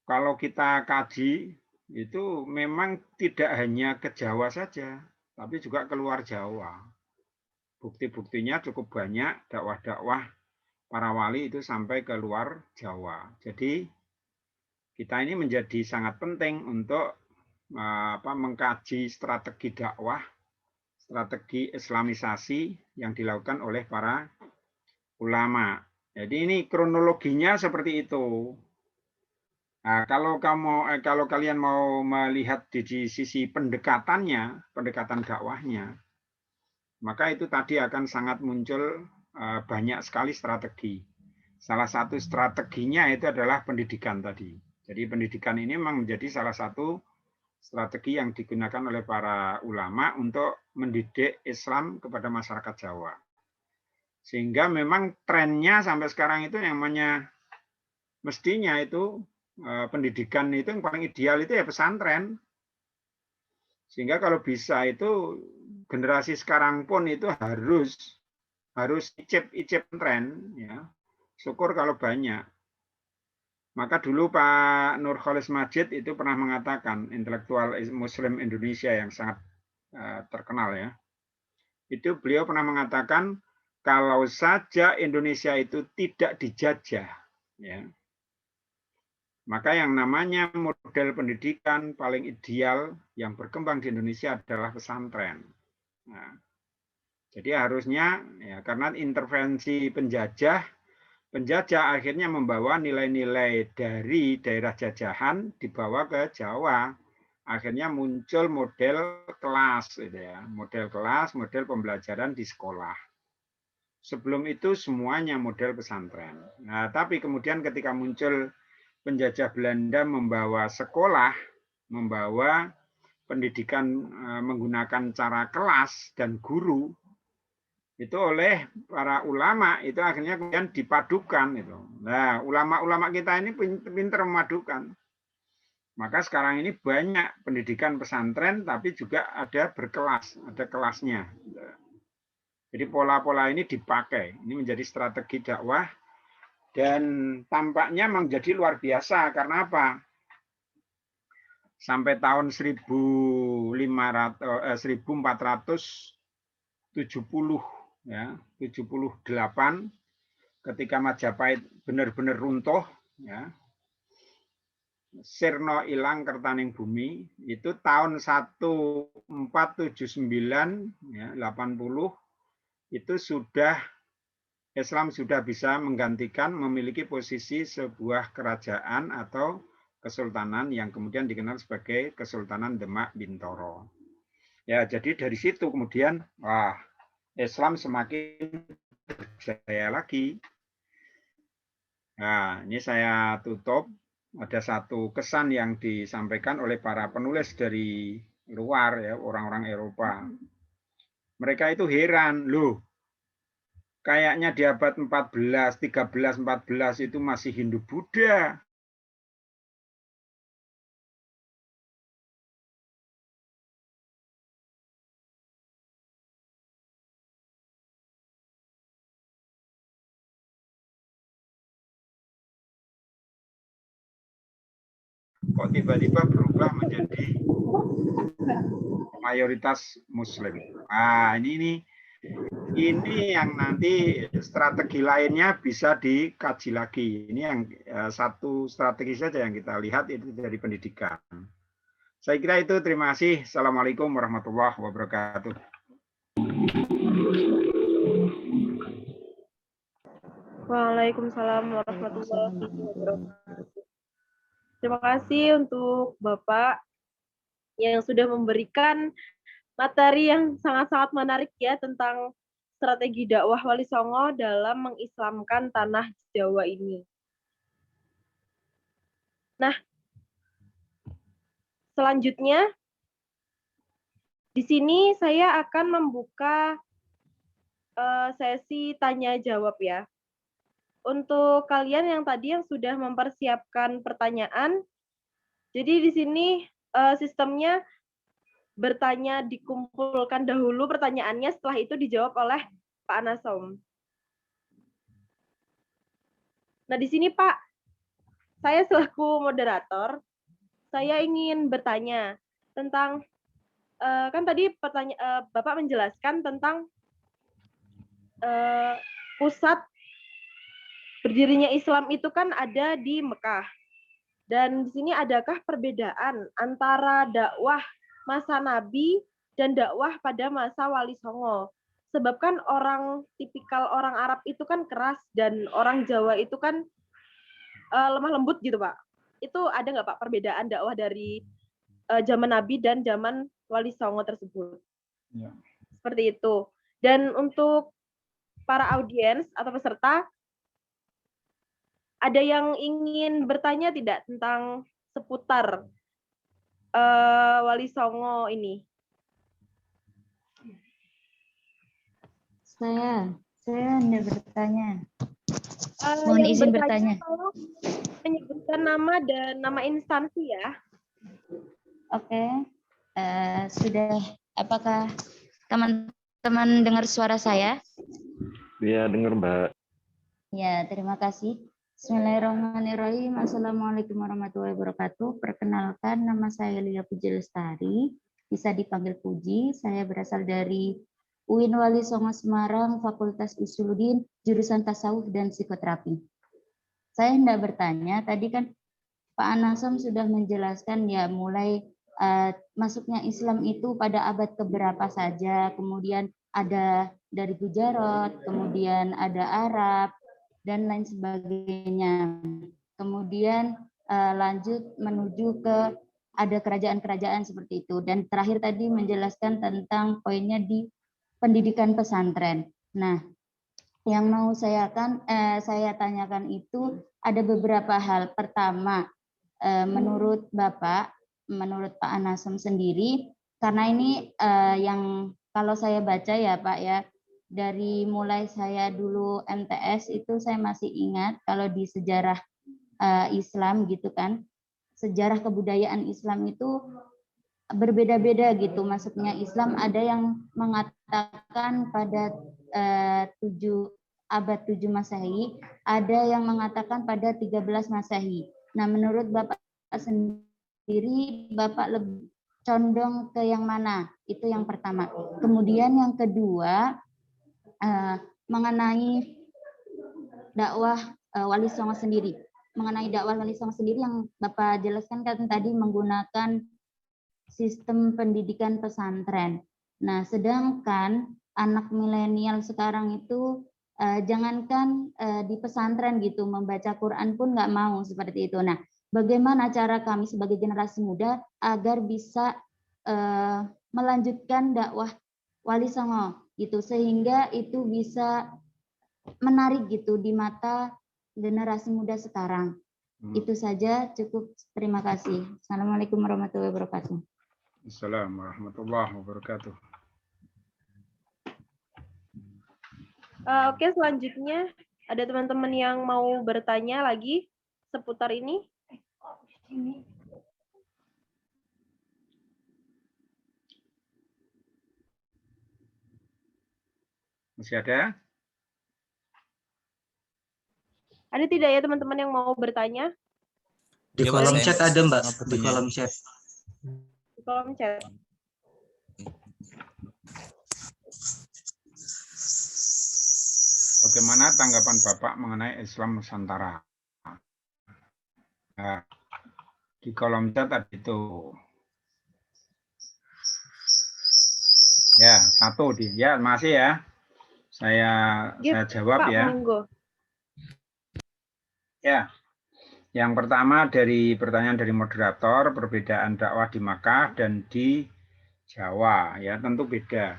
kalau kita kaji itu memang tidak hanya ke Jawa saja, tapi juga keluar Jawa. Bukti-buktinya cukup banyak dakwah-dakwah para wali itu sampai ke luar Jawa. Jadi kita ini menjadi sangat penting untuk mengkaji strategi dakwah, strategi islamisasi yang dilakukan oleh para ulama. Jadi ini kronologinya seperti itu. Nah, kalau kalian mau melihat di sisi pendekatannya, pendekatan dakwahnya, maka itu tadi akan sangat muncul banyak sekali strategi. Salah satu strateginya itu adalah pendidikan tadi. Jadi pendidikan ini memang menjadi salah satu strategi yang digunakan oleh para ulama untuk mendidik Islam kepada masyarakat Jawa. Sehingga memang trennya sampai sekarang itu yang namanya mestinya itu pendidikan itu yang paling ideal itu ya pesantren. Sehingga kalau bisa itu generasi sekarang pun itu harus icip tren ya. Syukur kalau banyak. Maka dulu Pak Nurholis Majid itu pernah mengatakan, intelektual Muslim Indonesia yang sangat terkenal ya. Itu beliau pernah mengatakan kalau saja Indonesia itu tidak dijajah ya, maka yang namanya model pendidikan paling ideal yang berkembang di Indonesia adalah pesantren. Nah, jadi harusnya ya karena intervensi penjajah akhirnya membawa nilai-nilai dari daerah jajahan dibawa ke Jawa. Akhirnya muncul model kelas, gitu ya. Model kelas, model pembelajaran di sekolah. Sebelum itu semuanya model pesantren. Nah, tapi kemudian ketika muncul penjajah Belanda membawa sekolah, membawa pendidikan menggunakan cara kelas dan guru, itu oleh para ulama itu akhirnya kemudian dipadukan itu. Nah, ulama-ulama kita ini pintar memadukan. Maka sekarang ini banyak pendidikan pesantren tapi juga ada berkelas, ada kelasnya. Jadi pola-pola ini dipakai. Ini menjadi strategi dakwah dan tampaknya menjadi luar biasa karena apa? Sampai tahun 1470 ya, 78 ketika Majapahit benar-benar runtuh ya. Sirna ilang kertaning bumi itu tahun 1479 ya, 80 itu sudah Islam sudah bisa menggantikan memiliki posisi sebuah kerajaan atau kesultanan yang kemudian dikenal sebagai Kesultanan Demak Bintoro. Ya, jadi dari situ kemudian Islam semakin berjaya lagi. Nah, ini saya tutup. Ada satu kesan yang disampaikan oleh para penulis dari luar ya, orang-orang Eropa. Mereka itu heran, loh, kayaknya di abad 14, 13, 14 itu masih Hindu-Buddha. kok tiba-tiba berubah menjadi mayoritas Muslim. Nah, ini yang nanti strategi lainnya bisa dikaji lagi. Ini yang satu strategi saja yang kita lihat itu dari pendidikan. Saya kira itu. Terima kasih. Assalamualaikum warahmatullahi wabarakatuh. Waalaikumsalam warahmatullahi wabarakatuh. Terima kasih untuk Bapak yang sudah memberikan materi yang sangat-sangat menarik ya tentang strategi dakwah Wali Songo dalam mengislamkan tanah Jawa ini. Nah, selanjutnya di sini saya akan membuka sesi tanya jawab ya. Untuk kalian yang tadi yang sudah mempersiapkan pertanyaan, jadi di sini sistemnya bertanya dikumpulkan dahulu pertanyaannya, setelah itu dijawab oleh Pak Anasom. Nah di sini Pak, saya selaku moderator, saya ingin bertanya tentang kan tadi Bapak menjelaskan tentang pusat berdirinya Islam itu kan ada di Mekah. Dan di sini adakah perbedaan antara dakwah masa Nabi dan dakwah pada masa Wali Songo? Sebab kan tipikal orang Arab itu kan keras dan orang Jawa itu kan lemah lembut gitu Pak. Itu ada nggak Pak perbedaan dakwah dari zaman Nabi dan zaman Wali Songo tersebut? Ya. Seperti itu. Dan untuk para audiens atau peserta, ada yang ingin bertanya tidak tentang seputar Wali Songo ini? Saya hendak bertanya. Mohon izin bertanya. Menyebutkan nama dan nama instansi ya. Oke. Sudah. Apakah teman-teman dengar suara saya? Iya, dengar Mbak. Ya, terima kasih. Bismillahirrahmanirrahim. Assalamualaikum warahmatullahi wabarakatuh. Perkenalkan, nama saya Lia Puji Lestari. Bisa dipanggil Puji. Saya berasal dari UIN Wali Songo Semarang, Fakultas Usuluddin, jurusan Tasawuf dan Psikoterapi. Saya hendak bertanya, tadi kan Pak Anasom sudah menjelaskan ya mulai masuknya Islam itu pada abad keberapa saja, kemudian ada dari Gujarat, kemudian ada Arab, dan lain sebagainya. Kemudian lanjut menuju ke ada kerajaan-kerajaan seperti itu. Dan terakhir tadi menjelaskan tentang poinnya di pendidikan pesantren. Nah, yang mau saya tanyakan itu ada beberapa hal. Pertama, menurut Bapak, menurut Pak Anasom sendiri, karena ini yang kalau saya baca ya Pak ya, dari mulai saya dulu MTS itu saya masih ingat kalau di sejarah Islam gitu kan, sejarah kebudayaan Islam itu berbeda-beda gitu. Masuknya Islam ada yang mengatakan pada abad 7 Masehi, ada yang mengatakan pada 13 Masehi. Nah, menurut Bapak sendiri, Bapak lebih condong ke yang mana? Itu yang pertama. Kemudian yang kedua, mengenai dakwah Wali Songo sendiri. Mengenai dakwah Wali Songo sendiri yang Bapak jelaskan kan tadi menggunakan sistem pendidikan pesantren. Nah, sedangkan anak milenial sekarang itu jangankan di pesantren gitu, membaca Quran pun nggak mau seperti itu. Nah, bagaimana cara kami sebagai generasi muda agar bisa melanjutkan dakwah Wali Songo gitu, sehingga itu bisa menarik gitu di mata generasi muda sekarang. Itu saja, cukup. Terima kasih. Assalamualaikum warahmatullahi wabarakatuh. Assalamualaikum warahmatullahi wabarakatuh. Oke, selanjutnya ada teman-teman yang mau bertanya lagi seputar ini? Masih ada? Ada tidak ya teman-teman yang mau bertanya? Di Iya, Mbak, kolom saya chat ada, Mbak. mau Di bertanya. kolom chat. Di kolom chat. Bagaimana tanggapan Bapak mengenai Islam Nusantara? Nah, di kolom chat ada itu. Ya, satu di. Ya, masih ya. Saya jawab Pak, ya. monggo. Ya. Yang pertama dari pertanyaan dari moderator, perbedaan dakwah di Makkah dan di Jawa, ya tentu beda.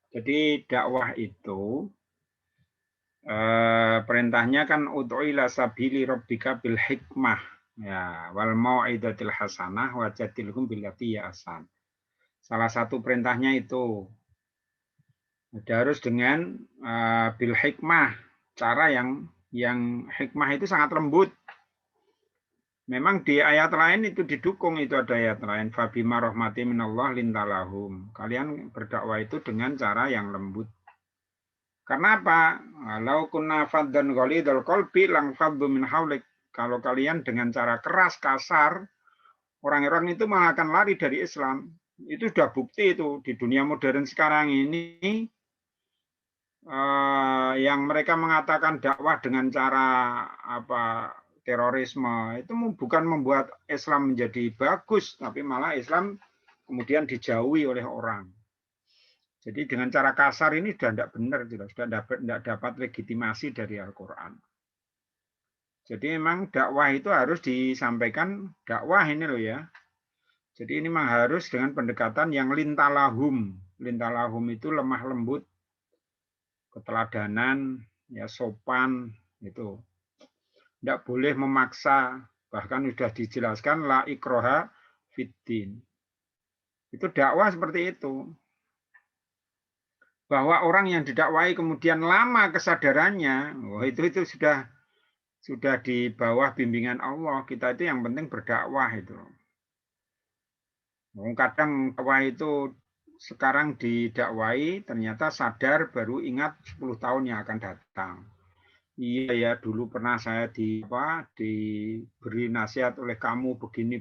Jadi dakwah itu perintahnya kan ud'u ila sabili rabbika bil hikmah, ya wal mau'izatil hasanah wajadilhum billati ahsan. Salah satu perintahnya itu harus dengan bil hikmah, cara yang hikmah itu sangat lembut. Memang di ayat lain itu didukung, itu ada ayat lain. Fabima rahmati minallah lintalahum. Kalian berdakwah itu dengan cara yang lembut. Karena apa? Lau kunna faddan ghalidul qalbi lang faddu min haulik. Kalau kalian dengan cara keras, kasar, orang-orang itu malah akan lari dari Islam. Itu sudah bukti itu di dunia modern sekarang ini. Yang mereka mengatakan dakwah dengan cara terorisme itu bukan membuat Islam menjadi bagus, tapi malah Islam kemudian dijauhi oleh orang. Jadi dengan cara kasar ini sudah tidak benar, sudah tidak dapat legitimasi dari Al-Quran. Jadi memang dakwah itu harus disampaikan, dakwah ini loh ya. Jadi ini memang harus dengan pendekatan yang lintalahum. Lintalahum itu lemah lembut, keteladanan, ya sopan, itu. Tidak boleh memaksa, bahkan sudah dijelaskan la ikroha fiddin. Itu dakwah seperti itu. Bahwa orang yang didakwai kemudian lama kesadarannya, itu sudah di bawah bimbingan Allah. Kita itu yang penting berdakwah itu. Kadang dakwah itu sekarang didakwai, ternyata sadar baru ingat 10 tahun yang akan datang. Iya ya, dulu pernah saya diberi nasihat oleh kamu begini.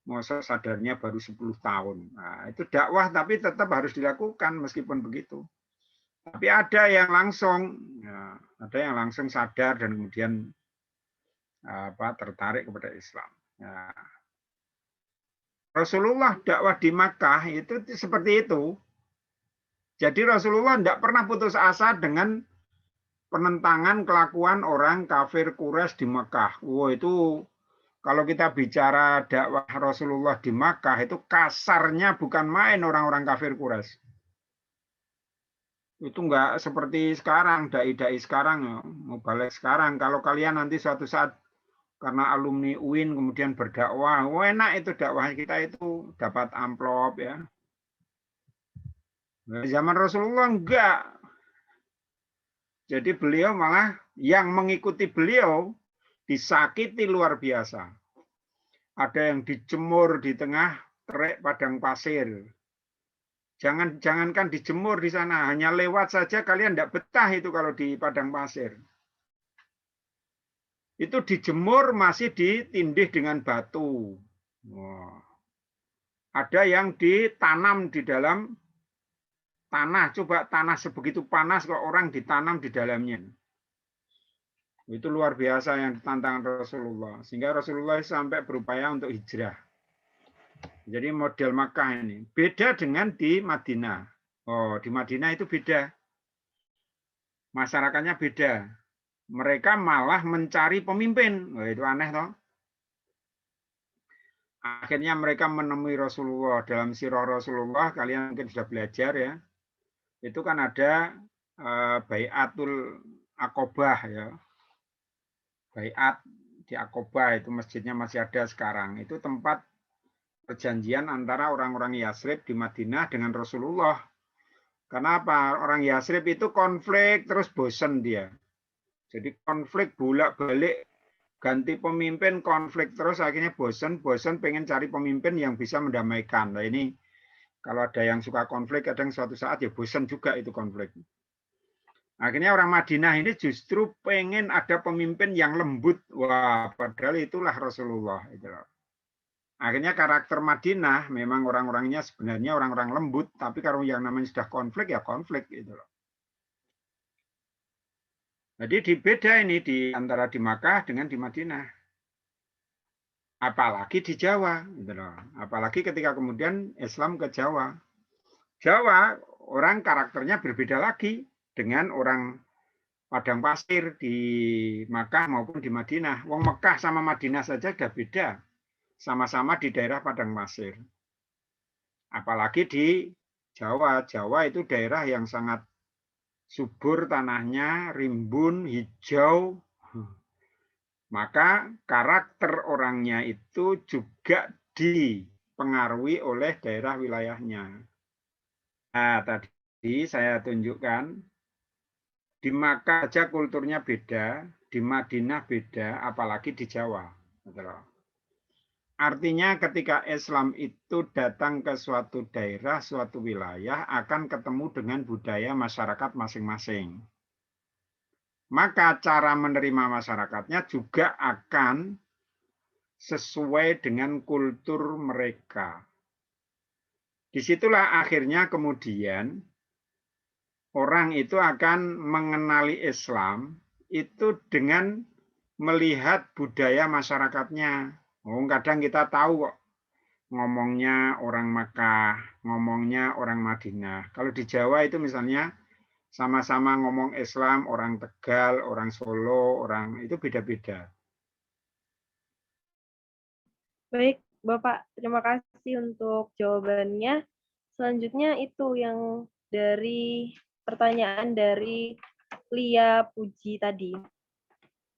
Masa sadarnya baru 10 tahun. Nah, itu dakwah tapi tetap harus dilakukan meskipun begitu. Tapi ada yang langsung sadar dan kemudian tertarik kepada Islam. Nah, Rasulullah dakwah di Makkah itu seperti itu. Jadi Rasulullah tidak pernah putus asa dengan penentangan kelakuan orang kafir Quraisy di Makkah. Itu kalau kita bicara dakwah Rasulullah di Makkah itu kasarnya bukan main orang-orang kafir Quraisy. Itu enggak seperti sekarang, dai-dai sekarang, mau balik sekarang. Kalau kalian nanti suatu saat karena alumni UIN kemudian berdakwah, enak itu dakwah kita itu dapat amplop ya. Nah, zaman Rasulullah enggak. Jadi beliau malah yang mengikuti beliau disakiti luar biasa. Ada yang dijemur di tengah terik padang pasir. Jangankan dijemur di sana, hanya lewat saja kalian tidak betah itu kalau di padang pasir. Itu dijemur masih ditindih dengan batu. Ada yang ditanam di dalam tanah, coba tanah sebegitu panas kok orang ditanam di dalamnya. Itu luar biasa yang ditantang Rasulullah. Sehingga Rasulullah sampai berupaya untuk hijrah. Jadi model Makkah ini. Beda dengan di Madinah. Di Madinah itu beda. Masyarakatnya beda. Mereka malah mencari pemimpin. Itu aneh toh. Akhirnya mereka menemui Rasulullah. Dalam sirah Rasulullah, kalian mungkin sudah belajar ya. Itu kan ada Bai'atul Aqobah ya. Bai'at di Aqobah itu masjidnya masih ada sekarang. Itu tempat perjanjian antara orang-orang Yasrib di Madinah dengan Rasulullah. Kenapa? Orang Yasrib itu konflik terus bosen dia. Jadi konflik bolak-balik ganti pemimpin, konflik terus akhirnya bosen pengen cari pemimpin yang bisa mendamaikan. Nah ini kalau ada yang suka konflik, kadang suatu saat ya bosan juga itu konflik. Akhirnya orang Madinah ini justru pengen ada pemimpin yang lembut. Wah, padahal itulah Rasulullah. Akhirnya karakter Madinah memang orang-orangnya sebenarnya orang-orang lembut, tapi kalau yang namanya sudah konflik ya konflik gitu loh. Jadi beda ini di antara di Makkah dengan di Madinah. Apalagi di Jawa, gitu loh. Apalagi ketika kemudian Islam ke Jawa. Jawa orang karakternya berbeda lagi dengan orang padang pasir di Makkah maupun di Madinah. Wong Mekah sama Madinah saja sudah beda. Sama-sama di daerah padang pasir. Apalagi di Jawa. Jawa itu daerah yang sangat subur tanahnya, rimbun, hijau. Maka karakter orangnya itu juga dipengaruhi oleh daerah wilayahnya. Nah, tadi saya tunjukkan di Makkah saja kulturnya beda, di Madinah beda, apalagi di Jawa. Artinya ketika Islam itu datang ke suatu daerah, suatu wilayah, akan ketemu dengan budaya masyarakat masing-masing. Maka cara menerima masyarakatnya juga akan sesuai dengan kultur mereka. Disitulah akhirnya kemudian orang itu akan mengenali Islam itu dengan melihat budaya masyarakatnya. Kadang kita tahu kok ngomongnya orang Makkah, ngomongnya orang Madinah. Kalau di Jawa itu misalnya sama-sama ngomong Islam, orang Tegal, orang Solo, orang itu beda-beda. Baik, Bapak, terima kasih untuk jawabannya. Selanjutnya itu yang dari pertanyaan dari Lia Puji tadi.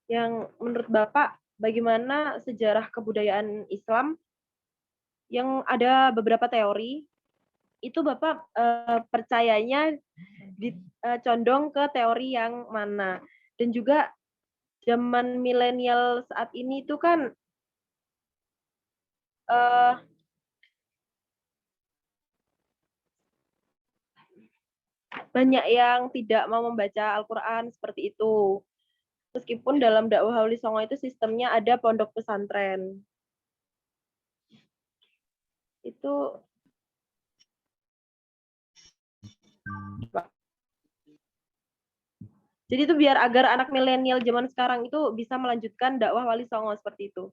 Yang menurut Bapak, bagaimana sejarah kebudayaan Islam yang ada beberapa teori, itu Bapak percayanya condong ke teori yang mana? Dan juga zaman milenial saat ini itu kan banyak yang tidak mau membaca Al-Quran seperti itu. Meskipun dalam dakwah Wali Songo itu sistemnya ada pondok pesantren. Itu jadi itu biar agar anak milenial zaman sekarang itu bisa melanjutkan dakwah Wali Songo seperti itu.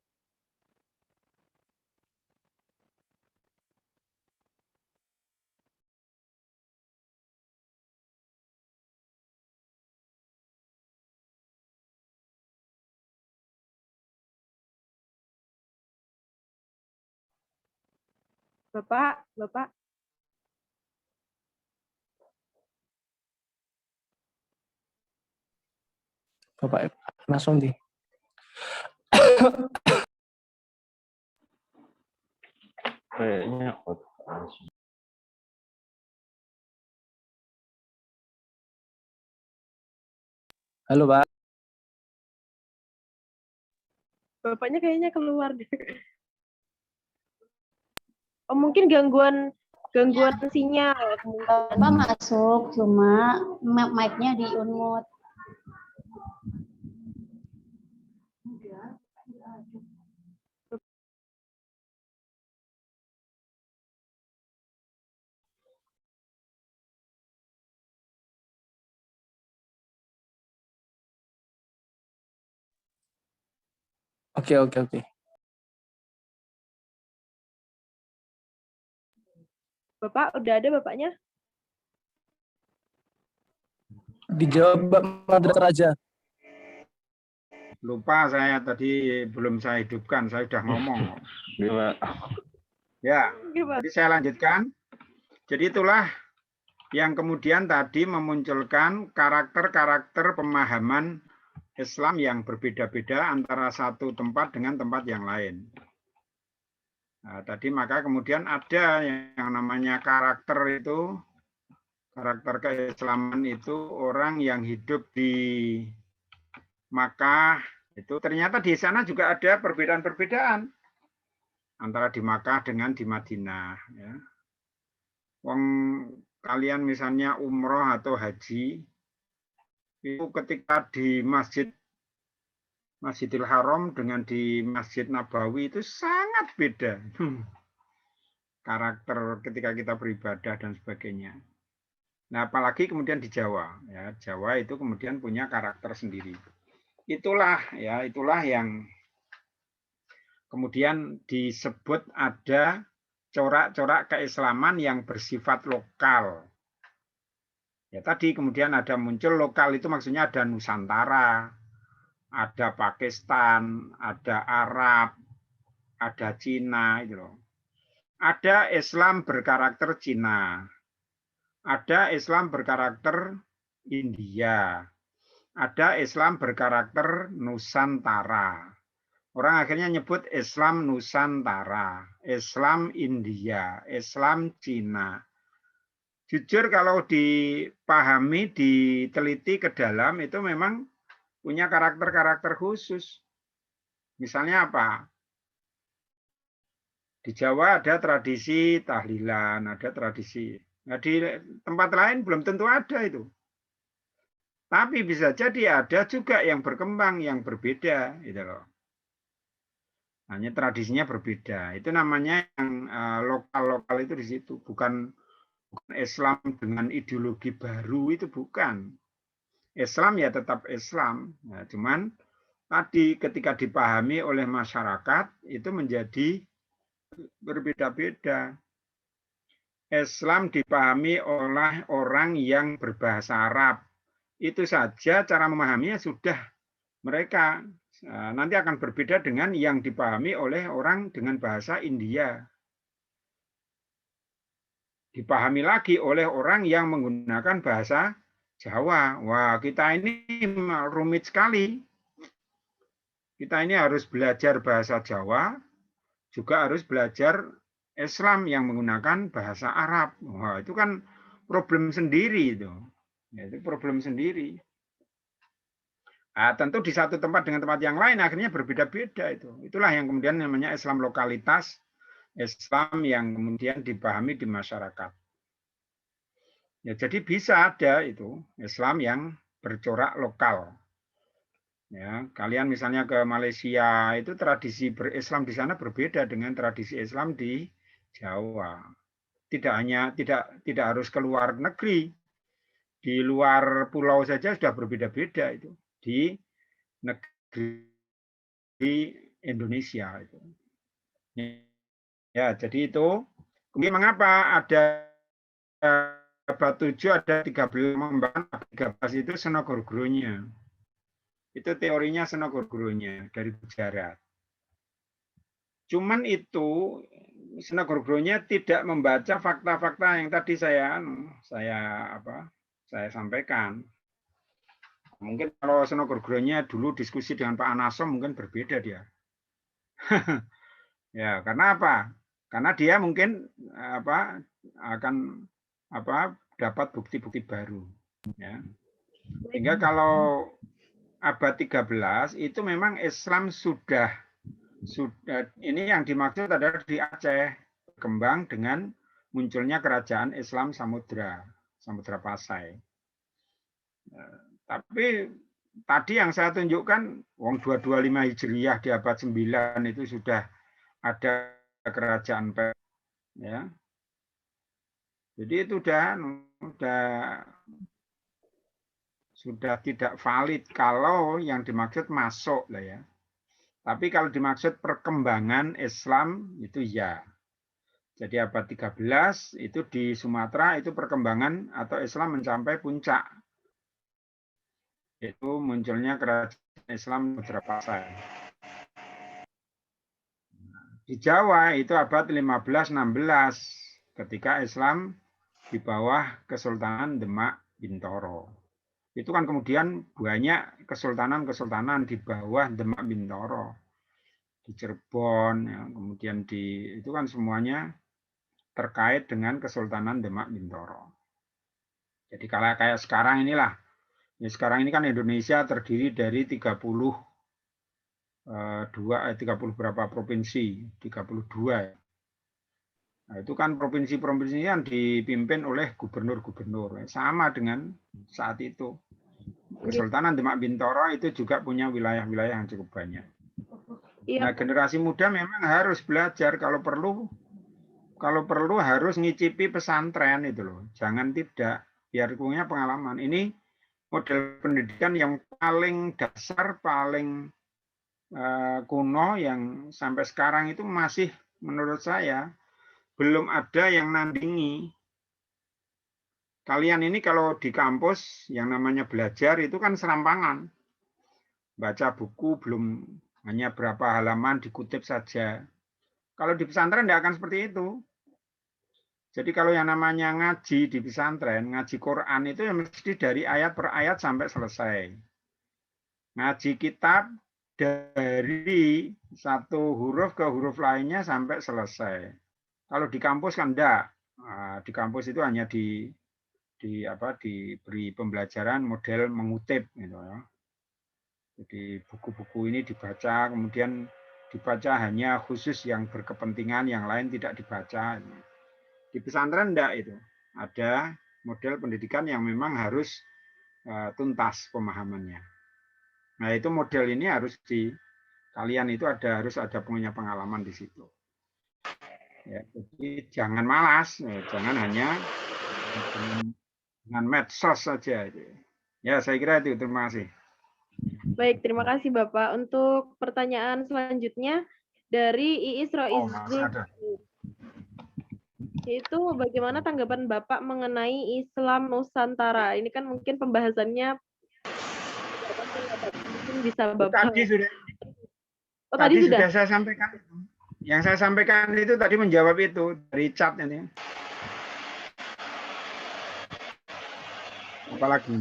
Bapak. Bapak langsung di. Kayaknya Halo, Pak. Bapaknya kayaknya keluar deh. Oh, mungkin gangguan sinyal. Bapak masuk, cuma mic-nya di unmute. Oke. Bapak, udah ada bapaknya? Dijawab Pak moderator aja. Lupa saya tadi belum saya hidupkan, saya sudah ngomong. Ya, jadi saya lanjutkan. Jadi itulah yang kemudian tadi memunculkan karakter-karakter pemahaman Islam yang berbeda-beda antara satu tempat dengan tempat yang lain. Nah, tadi maka kemudian ada yang namanya karakter itu, karakter keislaman itu orang yang hidup di Makkah, itu ternyata di sana juga ada perbedaan-perbedaan antara di Makkah dengan di Madinah. Ya. Wong kalian misalnya umroh atau haji, Itu ketika di Masjidil Haram dengan di Masjid Nabawi itu sangat beda. Karakter ketika kita beribadah dan sebagainya. Nah, apalagi kemudian di Jawa, ya, Jawa itu kemudian punya karakter sendiri. Itulah yang kemudian disebut ada corak-corak keislaman yang bersifat lokal. Ya, tadi kemudian ada muncul lokal itu maksudnya ada Nusantara, ada Pakistan, ada Arab, ada Cina, itu loh. Ada Islam berkarakter Cina, ada Islam berkarakter India, ada Islam berkarakter Nusantara. Orang akhirnya nyebut Islam Nusantara, Islam India, Islam Cina. Jujur kalau dipahami, diteliti ke dalam, itu memang punya karakter-karakter khusus. Misalnya apa? Di Jawa ada tradisi tahlilan, ada tradisi. Nah, di tempat lain belum tentu ada itu. Tapi bisa jadi ada juga yang berkembang, yang berbeda, gitu loh. Hanya tradisinya berbeda. Itu namanya yang lokal-lokal itu di situ. Bukan Islam dengan ideologi baru, itu bukan. Islam ya tetap Islam. Nah, cuman tadi ketika dipahami oleh masyarakat, itu menjadi berbeda-beda. Islam dipahami oleh orang yang berbahasa Arab. Itu saja cara memahaminya sudah mereka nanti akan berbeda dengan yang dipahami oleh orang dengan bahasa India. Dipahami lagi oleh orang yang menggunakan bahasa Jawa. Wah, kita ini rumit sekali. Kita ini harus belajar bahasa Jawa, juga harus belajar Islam yang menggunakan bahasa Arab. Wah, itu kan problem sendiri itu. Ya, itu problem sendiri. Nah, tentu di satu tempat dengan tempat yang lain akhirnya berbeda-beda itu. Itulah yang kemudian namanya Islam lokalitas, Islam yang kemudian dipahami di masyarakat. Ya, jadi bisa ada itu Islam yang bercorak lokal. Ya, kalian misalnya ke Malaysia itu tradisi berislam di sana berbeda dengan tradisi Islam di Jawa. Tidak harus keluar negeri, di luar pulau saja sudah berbeda-beda itu di negeri Indonesia itu. Ya, jadi itu. Kemudian mengapa ada abad 7 ada 13 membangun 13 itu Senogor-Gurunya. Itu teorinya Senogor-Gurunya dari Gujarat. Cuman itu Senogor-Gurunya tidak membaca fakta-fakta yang tadi saya sampaikan. Mungkin kalau Senogor-Gurunya dulu diskusi dengan Pak Anasom mungkin berbeda dia. Ya, karena apa? Karena dia mungkin akan dapat bukti-bukti baru. Ya. Sehingga kalau abad 13 itu memang Islam sudah ini yang dimaksud adalah di Aceh berkembang dengan munculnya kerajaan Islam Samudra Pasai. Tapi tadi yang saya tunjukkan wong 225 Hijriah di abad 9 itu sudah ada kerajaan Persia, ya. Jadi itu sudah tidak valid kalau yang dimaksud masuk lah ya. Tapi kalau dimaksud perkembangan Islam itu ya. Jadi abad 13 itu di Sumatera itu perkembangan atau Islam mencapai puncak. Itu munculnya kerajaan Islam Samudra Pasai. Di Jawa itu abad 15-16 ketika Islam di bawah Kesultanan Demak Bintoro. Itu kan kemudian banyak kesultanan-kesultanan di bawah Demak Bintoro. Di Cirebon, ya, kemudian itu kan semuanya terkait dengan Kesultanan Demak Bintoro. Jadi kalau kayak sekarang inilah, ya sekarang ini kan Indonesia terdiri dari 30 berapa provinsi, 32. Nah, itu kan provinsi-provinsi yang dipimpin oleh gubernur-gubernur, sama dengan saat itu. Kesultanan Demak Bintoro itu juga punya wilayah-wilayah yang cukup banyak. Iya. Nah, generasi muda memang harus belajar, kalau perlu harus ngicipi pesantren itu loh. Jangan tidak, biar punya pengalaman. Ini model pendidikan yang paling dasar, paling kuno, yang sampai sekarang itu masih menurut saya belum ada yang nandingi. Kalian ini kalau di kampus yang namanya belajar itu kan serampangan. Baca buku belum hanya berapa halaman dikutip saja. Kalau di pesantren tidak akan seperti itu. Jadi kalau yang namanya ngaji di pesantren, ngaji Quran itu ya mesti dari ayat per ayat sampai selesai. Ngaji kitab dari satu huruf ke huruf lainnya sampai selesai. Kalau di kampus kan enggak. Nah, di kampus itu hanya diberi pembelajaran model mengutip gitu ya. Jadi buku-buku ini dibaca, kemudian dibaca hanya khusus yang berkepentingan, yang lain tidak dibaca. Di pesantren enggak itu. Ada model pendidikan yang memang harus tuntas pemahamannya. Nah, itu model ini harus kalian itu harus ada punya pengalaman di situ. Ya, jadi jangan malas, jangan hanya dengan medsos saja. Ya, saya kira itu. Terima kasih. Baik, terima kasih Bapak. Untuk pertanyaan selanjutnya dari Iis Roizul, yaitu bagaimana tanggapan Bapak mengenai Islam Nusantara? Ini kan mungkin pembahasannya mungkin bisa Bapak. Tadi sudah saya sampaikan. Yang saya sampaikan itu tadi menjawab itu dari chat ini. Apalagi?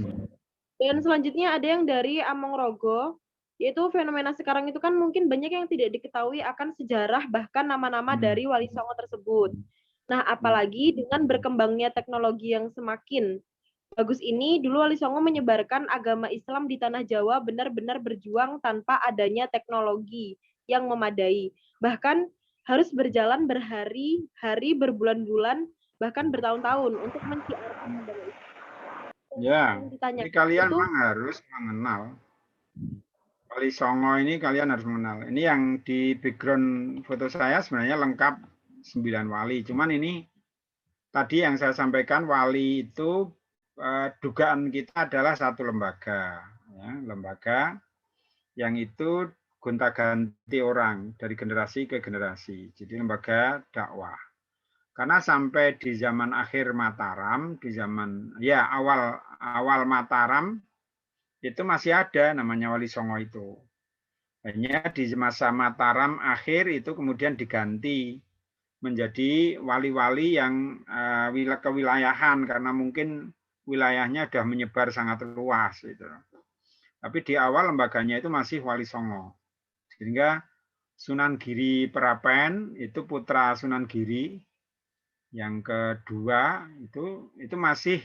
Dan selanjutnya ada yang dari Among Rogo, yaitu fenomena sekarang itu kan mungkin banyak yang tidak diketahui akan sejarah bahkan nama-nama dari Wali Songo tersebut. Nah, apalagi dengan berkembangnya teknologi yang semakin bagus ini, dulu Wali Songo menyebarkan agama Islam di tanah Jawa benar-benar berjuang tanpa adanya teknologi yang memadai. Bahkan harus berjalan berhari-hari, berbulan-bulan, bahkan bertahun-tahun untuk menciarkan agama Islam. Ya, ini kalian memang harus mengenal. Wali Songo ini kalian harus mengenal. Ini yang di background foto saya sebenarnya lengkap 9 wali. Cuman ini tadi yang saya sampaikan, wali itu dugaan kita adalah satu lembaga. Ya, lembaga yang itu gonta-ganti orang dari generasi ke generasi. Jadi lembaga dakwah. Karena sampai di zaman akhir Mataram, di zaman awal Mataram itu masih ada namanya Wali Songo itu. Hanya di masa Mataram akhir itu kemudian diganti menjadi wali-wali yang kewilayahan karena mungkin wilayahnya sudah menyebar sangat luas gitu. Tapi di awal lembaganya itu masih Wali Songo. Sehingga Sunan Giri Prapen itu putra Sunan Giri. Yang kedua itu masih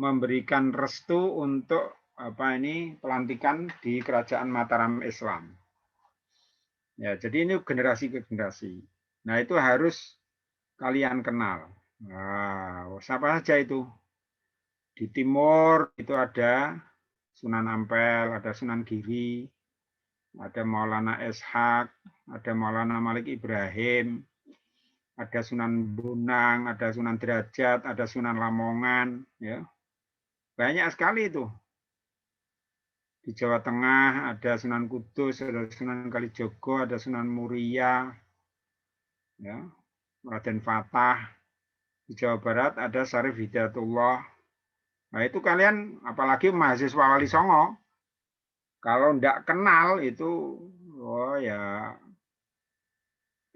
memberikan restu untuk pelantikan di Kerajaan Mataram Islam. Ya, jadi ini generasi ke generasi. Nah, itu harus kalian kenal. Nah, siapa saja itu? Di timur itu ada Sunan Ampel, ada Sunan Giri, ada Maulana Ishak, ada Maulana Malik Ibrahim, ada Sunan Bonang, ada Sunan Derajat, ada Sunan Lamongan, ya. Banyak sekali itu. Di Jawa Tengah ada Sunan Kudus, ada Sunan Kalijogo, ada Sunan Muria, ya, Raden Fatah. Di Jawa Barat ada Syarif Hidayatullah. Nah, itu kalian apalagi mahasiswa Wali Songo, kalau tidak kenal itu, ya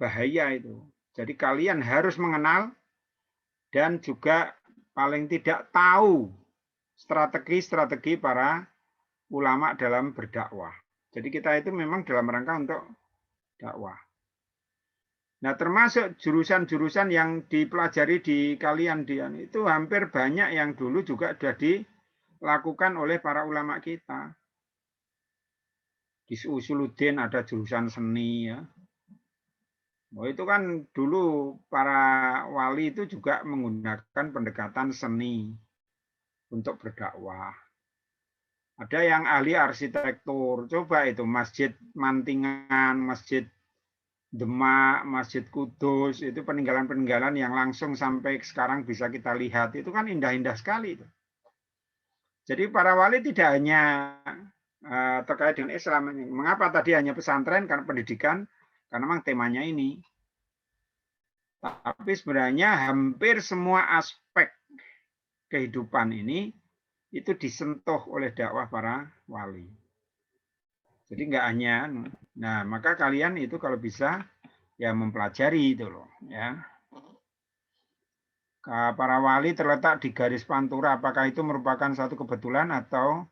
bahaya itu. Jadi kalian harus mengenal dan juga paling tidak tahu strategi-strategi para ulama dalam berdakwah. Jadi kita itu memang dalam rangka untuk dakwah. Nah, termasuk jurusan-jurusan yang dipelajari di kalian itu hampir banyak yang dulu juga sudah dilakukan oleh para ulama kita. Di Usuluddin ada jurusan seni, ya. Oh, itu kan dulu para wali itu juga menggunakan pendekatan seni untuk berdakwah. Ada yang ahli arsitektur. Coba itu Masjid Mantingan, Masjid Demak, Masjid Kudus, itu peninggalan-peninggalan yang langsung sampai sekarang bisa kita lihat. Itu kan indah-indah sekali. Jadi para wali tidak hanya terkait dengan Islam. Mengapa tadi hanya pesantren? Karena pendidikan, karena memang temanya ini. Tapi sebenarnya hampir semua aspek kehidupan ini itu disentuh oleh dakwah para wali. Jadi nggak hanya, nah maka kalian itu kalau bisa ya mempelajari itu loh ya. Para wali terletak di garis pantura, apakah itu merupakan satu kebetulan atau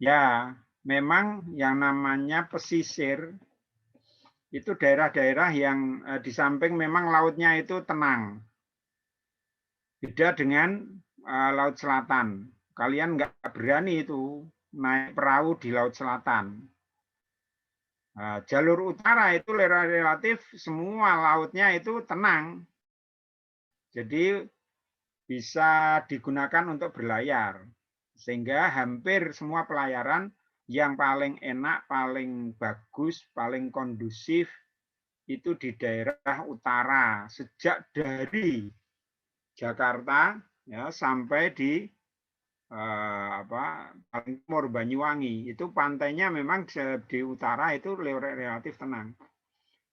ya memang yang namanya pesisir itu daerah-daerah yang di samping memang lautnya itu tenang. Beda dengan Laut Selatan. Kalian nggak berani itu naik perahu di Laut Selatan. Jalur utara itu relatif semua lautnya itu tenang. Jadi bisa digunakan untuk berlayar. Sehingga hampir semua pelayaran yang paling enak, paling bagus, paling kondusif itu di daerah utara. Sejak dari Jakarta ya sampai di paling timur Banyuwangi, itu pantainya memang di utara itu relatif tenang.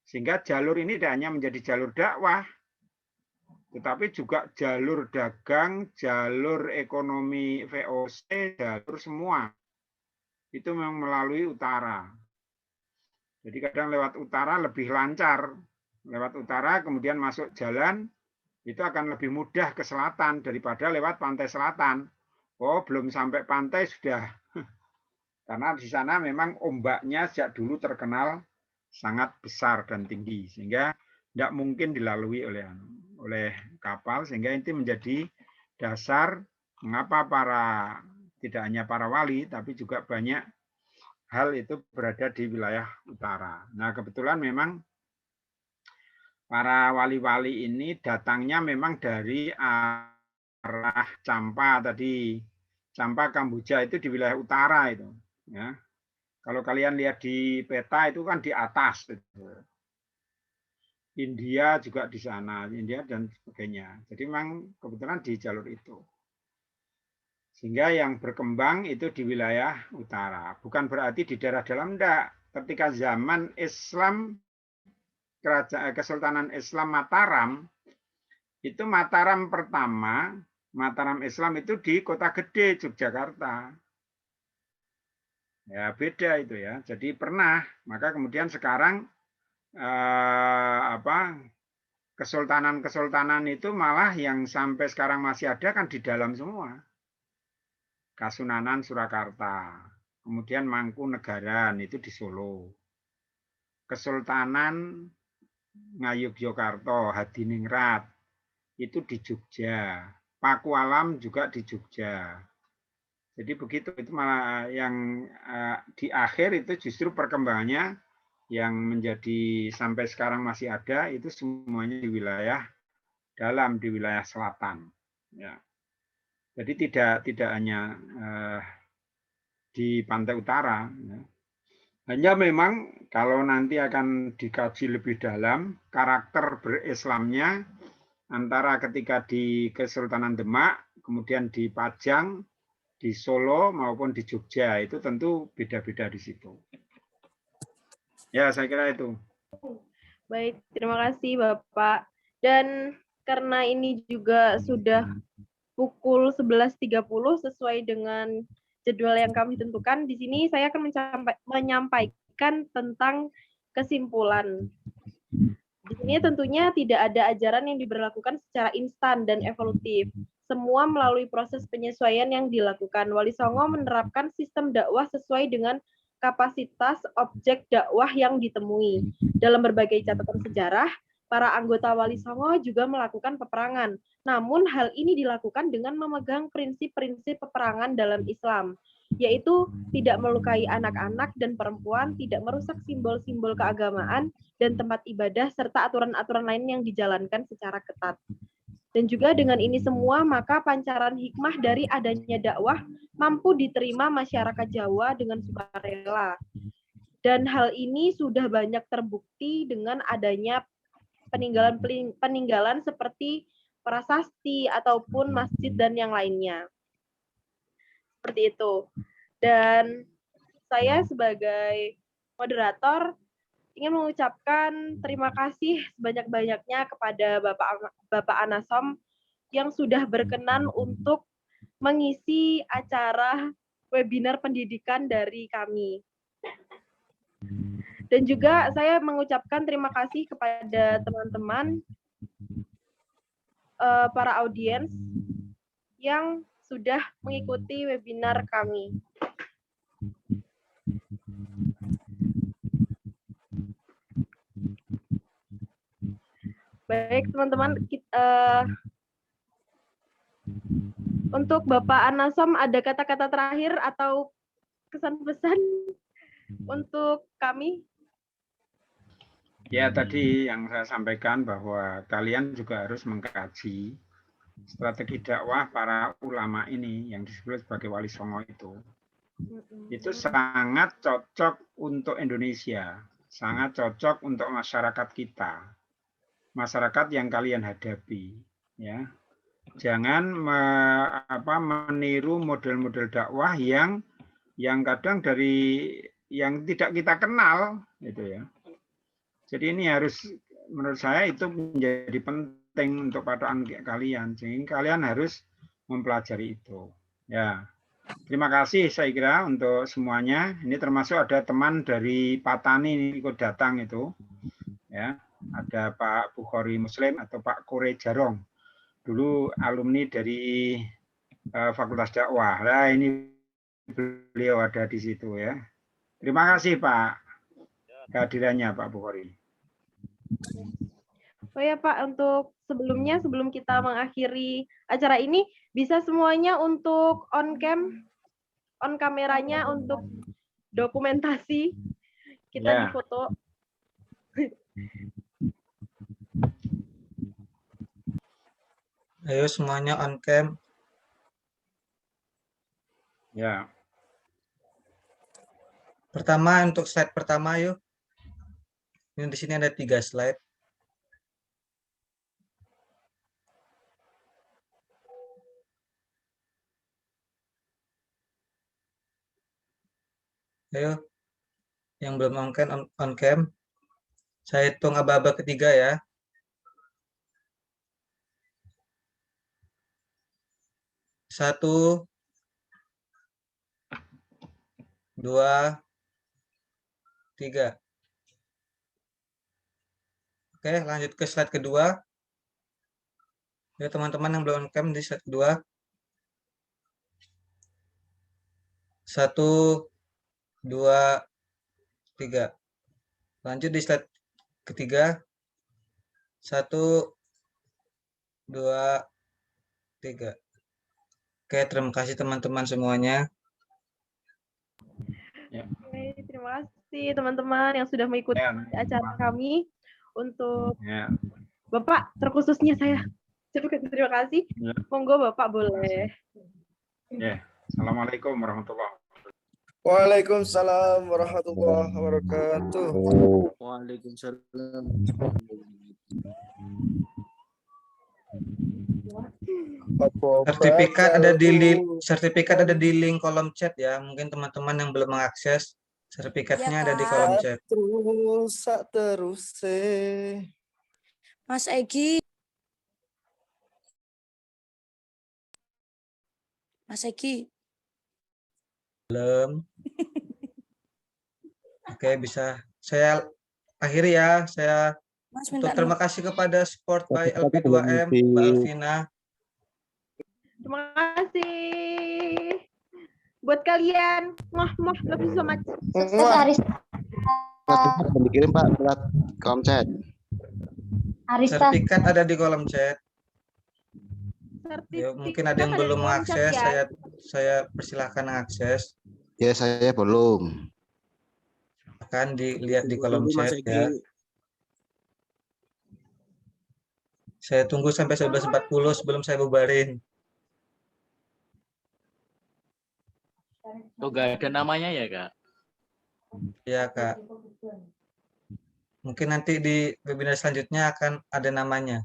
Sehingga jalur ini tidak hanya menjadi jalur dakwah, tetapi juga jalur dagang, jalur ekonomi VOC, jalur semua. Itu memang melalui utara. Jadi kadang lewat utara lebih lancar. Lewat utara kemudian masuk jalan, itu akan lebih mudah ke selatan daripada lewat pantai selatan. Oh, belum sampai pantai sudah. Karena di sana memang ombaknya sejak dulu terkenal sangat besar dan tinggi. Sehingga tidak mungkin dilalui oleh kapal. Sehingga itu menjadi dasar mengapa tidak hanya para wali, tapi juga banyak hal itu berada di wilayah utara. Nah, kebetulan memang para wali-wali ini datangnya memang dari arah Campa tadi, Campa Kamboja itu di wilayah utara itu. Ya. Kalau kalian lihat di peta itu kan di atas. Itu. India juga di sana, India dan sebagainya. Jadi memang kebetulan di jalur itu. Sehingga yang berkembang itu di wilayah utara. Bukan berarti di daerah dalam, enggak. Ketika zaman Islam, Kesultanan Islam Mataram, itu Mataram pertama, Mataram Islam itu di Kota Gede, Yogyakarta. Ya beda itu ya. Jadi pernah, maka kemudian sekarang kesultanan itu malah yang sampai sekarang masih ada kan di dalam semua. Kasunanan Surakarta, kemudian Mangkunegaran itu di Solo. Kesultanan Ngayogyakarta, Hadiningrat itu di Jogja. Pakualam juga di Jogja. Jadi begitu, itu malah yang di akhir itu justru perkembangannya yang menjadi sampai sekarang masih ada itu semuanya di wilayah dalam, di wilayah selatan. Ya. Jadi tidak hanya di pantai utara. Ya. Hanya memang kalau nanti akan dikaji lebih dalam karakter berislamnya antara ketika di Kesultanan Demak, kemudian di Pajang, di Solo maupun di Jogja itu tentu beda-beda di situ. Ya, saya kira itu. Baik, terima kasih Bapak. Dan karena ini juga sudah pukul 11.30 sesuai dengan jadwal yang kami tentukan, di sini saya akan menyampaikan tentang kesimpulan. Di sini tentunya tidak ada ajaran yang diberlakukan secara instan dan evolutif. Semua melalui proses penyesuaian yang dilakukan. Wali Songo menerapkan sistem dakwah sesuai dengan kapasitas objek dakwah yang ditemui. Dalam berbagai catatan sejarah, para anggota Wali Songo juga melakukan peperangan. Namun hal ini dilakukan dengan memegang prinsip-prinsip peperangan dalam Islam, yaitu tidak melukai anak-anak dan perempuan, tidak merusak simbol-simbol keagamaan dan tempat ibadah, serta aturan-aturan lain yang dijalankan secara ketat. Dan juga dengan ini semua, maka pancaran hikmah dari adanya dakwah mampu diterima masyarakat Jawa dengan sukarela. Dan hal ini sudah banyak terbukti dengan adanya peninggalan seperti prasasti ataupun masjid dan yang lainnya. Seperti itu. Dan saya sebagai moderator ingin mengucapkan terima kasih sebanyak-banyaknya kepada Bapak Anasom yang sudah berkenan untuk mengisi acara webinar pendidikan dari kami. Dan juga saya mengucapkan terima kasih kepada teman-teman para audiens yang sudah mengikuti webinar kami. Baik, teman-teman, untuk Bapak Anasom ada kata-kata terakhir atau kesan-pesan untuk kami? Ya, tadi yang saya sampaikan bahwa kalian juga harus mengkaji strategi dakwah para ulama ini yang disebut sebagai Wali Songo itu sangat cocok untuk Indonesia, sangat cocok untuk masyarakat kita, masyarakat yang kalian hadapi. Ya, jangan meniru model-model dakwah yang kadang dari yang tidak kita kenal, gitu ya. Jadi ini harus, menurut saya itu menjadi penting untuk paduan kalian, sehingga kalian harus mempelajari itu. Ya, terima kasih saya kira untuk semuanya. Ini termasuk ada teman dari Patani ini ikut datang itu, ya. Ada Pak Bukhari Muslim atau Pak Kore Jarong, dulu alumni dari Fakultas Dakwah. Nah, ini beliau ada di situ ya. Terima kasih Pak kehadirannya Pak Bukhari. Oh ya Pak, untuk sebelumnya, sebelum kita mengakhiri acara ini, bisa semuanya untuk on kameranya untuk dokumentasi kita Ya. difoto. Ayo semuanya on cam. Ya. Pertama untuk slide pertama yuk. Ini di sini ada 3 slide. Ayo. Yang belum on cam. Saya hitung aba-aba ketiga ya. 1, 2, 3. Oke, lanjut ke slide kedua. Ya, teman-teman yang belum on cam di slide kedua. 1, 2, 3. Lanjut di slide ketiga. 1, 2, 3. Oke, terima kasih teman-teman semuanya. Ya. Oke, terima kasih teman-teman yang sudah mengikuti acara kami. Untuk Ya. Bapak, terkhususnya saya terima kasih. Ya. Monggo Bapak boleh. Ya. Assalamualaikum warahmatullahi wabarakatuh. Waalaikumsalam warahmatullahi wabarakatuh. Waalaikumsalam. Sertifikat ada di link kolom chat ya. Mungkin teman-teman yang belum mengakses sertifikatnya ada di kolom chat. Terus. Mas Egi. Mas Egi. Belum. Oke, bisa. Saya akhiri ya. Saya Mas terima kasih kepada Sport by LP2M, Mbak Alvina. Terima kasih. Buat kalian, love you so much. Sukses Arista. Dikirim Pak lewat kolom chat. Arista. Sertifikat ada di kolom chat. Ya, mungkin ada yang belum di kolom mengakses, chat, ya? saya persilahkan mengakses. Ya, saya belum. Akan dilihat di kolom Mas chat Egi. ya. Saya tunggu sampai 11.40 sebelum saya bubarin. Oh, nggak ada namanya ya, Kak? Ya, Kak. Mungkin nanti di webinar selanjutnya akan ada namanya.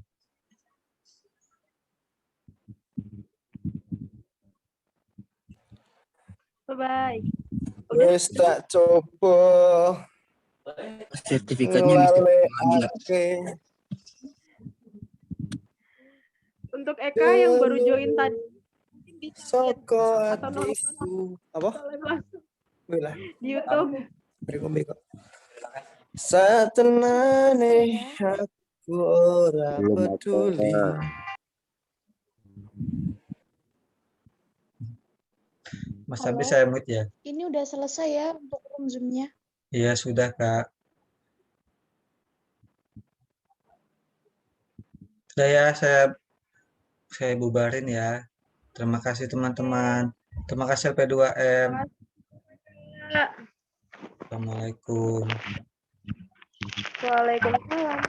Bye-bye. Udah. Wis tak coba Sertifikatnya mesti ngelalekake. Untuk Eka yang baru join tadi Soko atau nonton hatiku. Apa? langsung Bila. di YouTube. Beri. Satenane aku ora Belum peduli. ada. Mas Abi saya mute ya. Ini udah selesai ya untuk room Zoom-nya. Iya, sudah, Kak. Sudah ya, saya bubarin ya. Terima kasih teman-teman. Terima kasih LP2M. Assalamualaikum. Waalaikumsalam.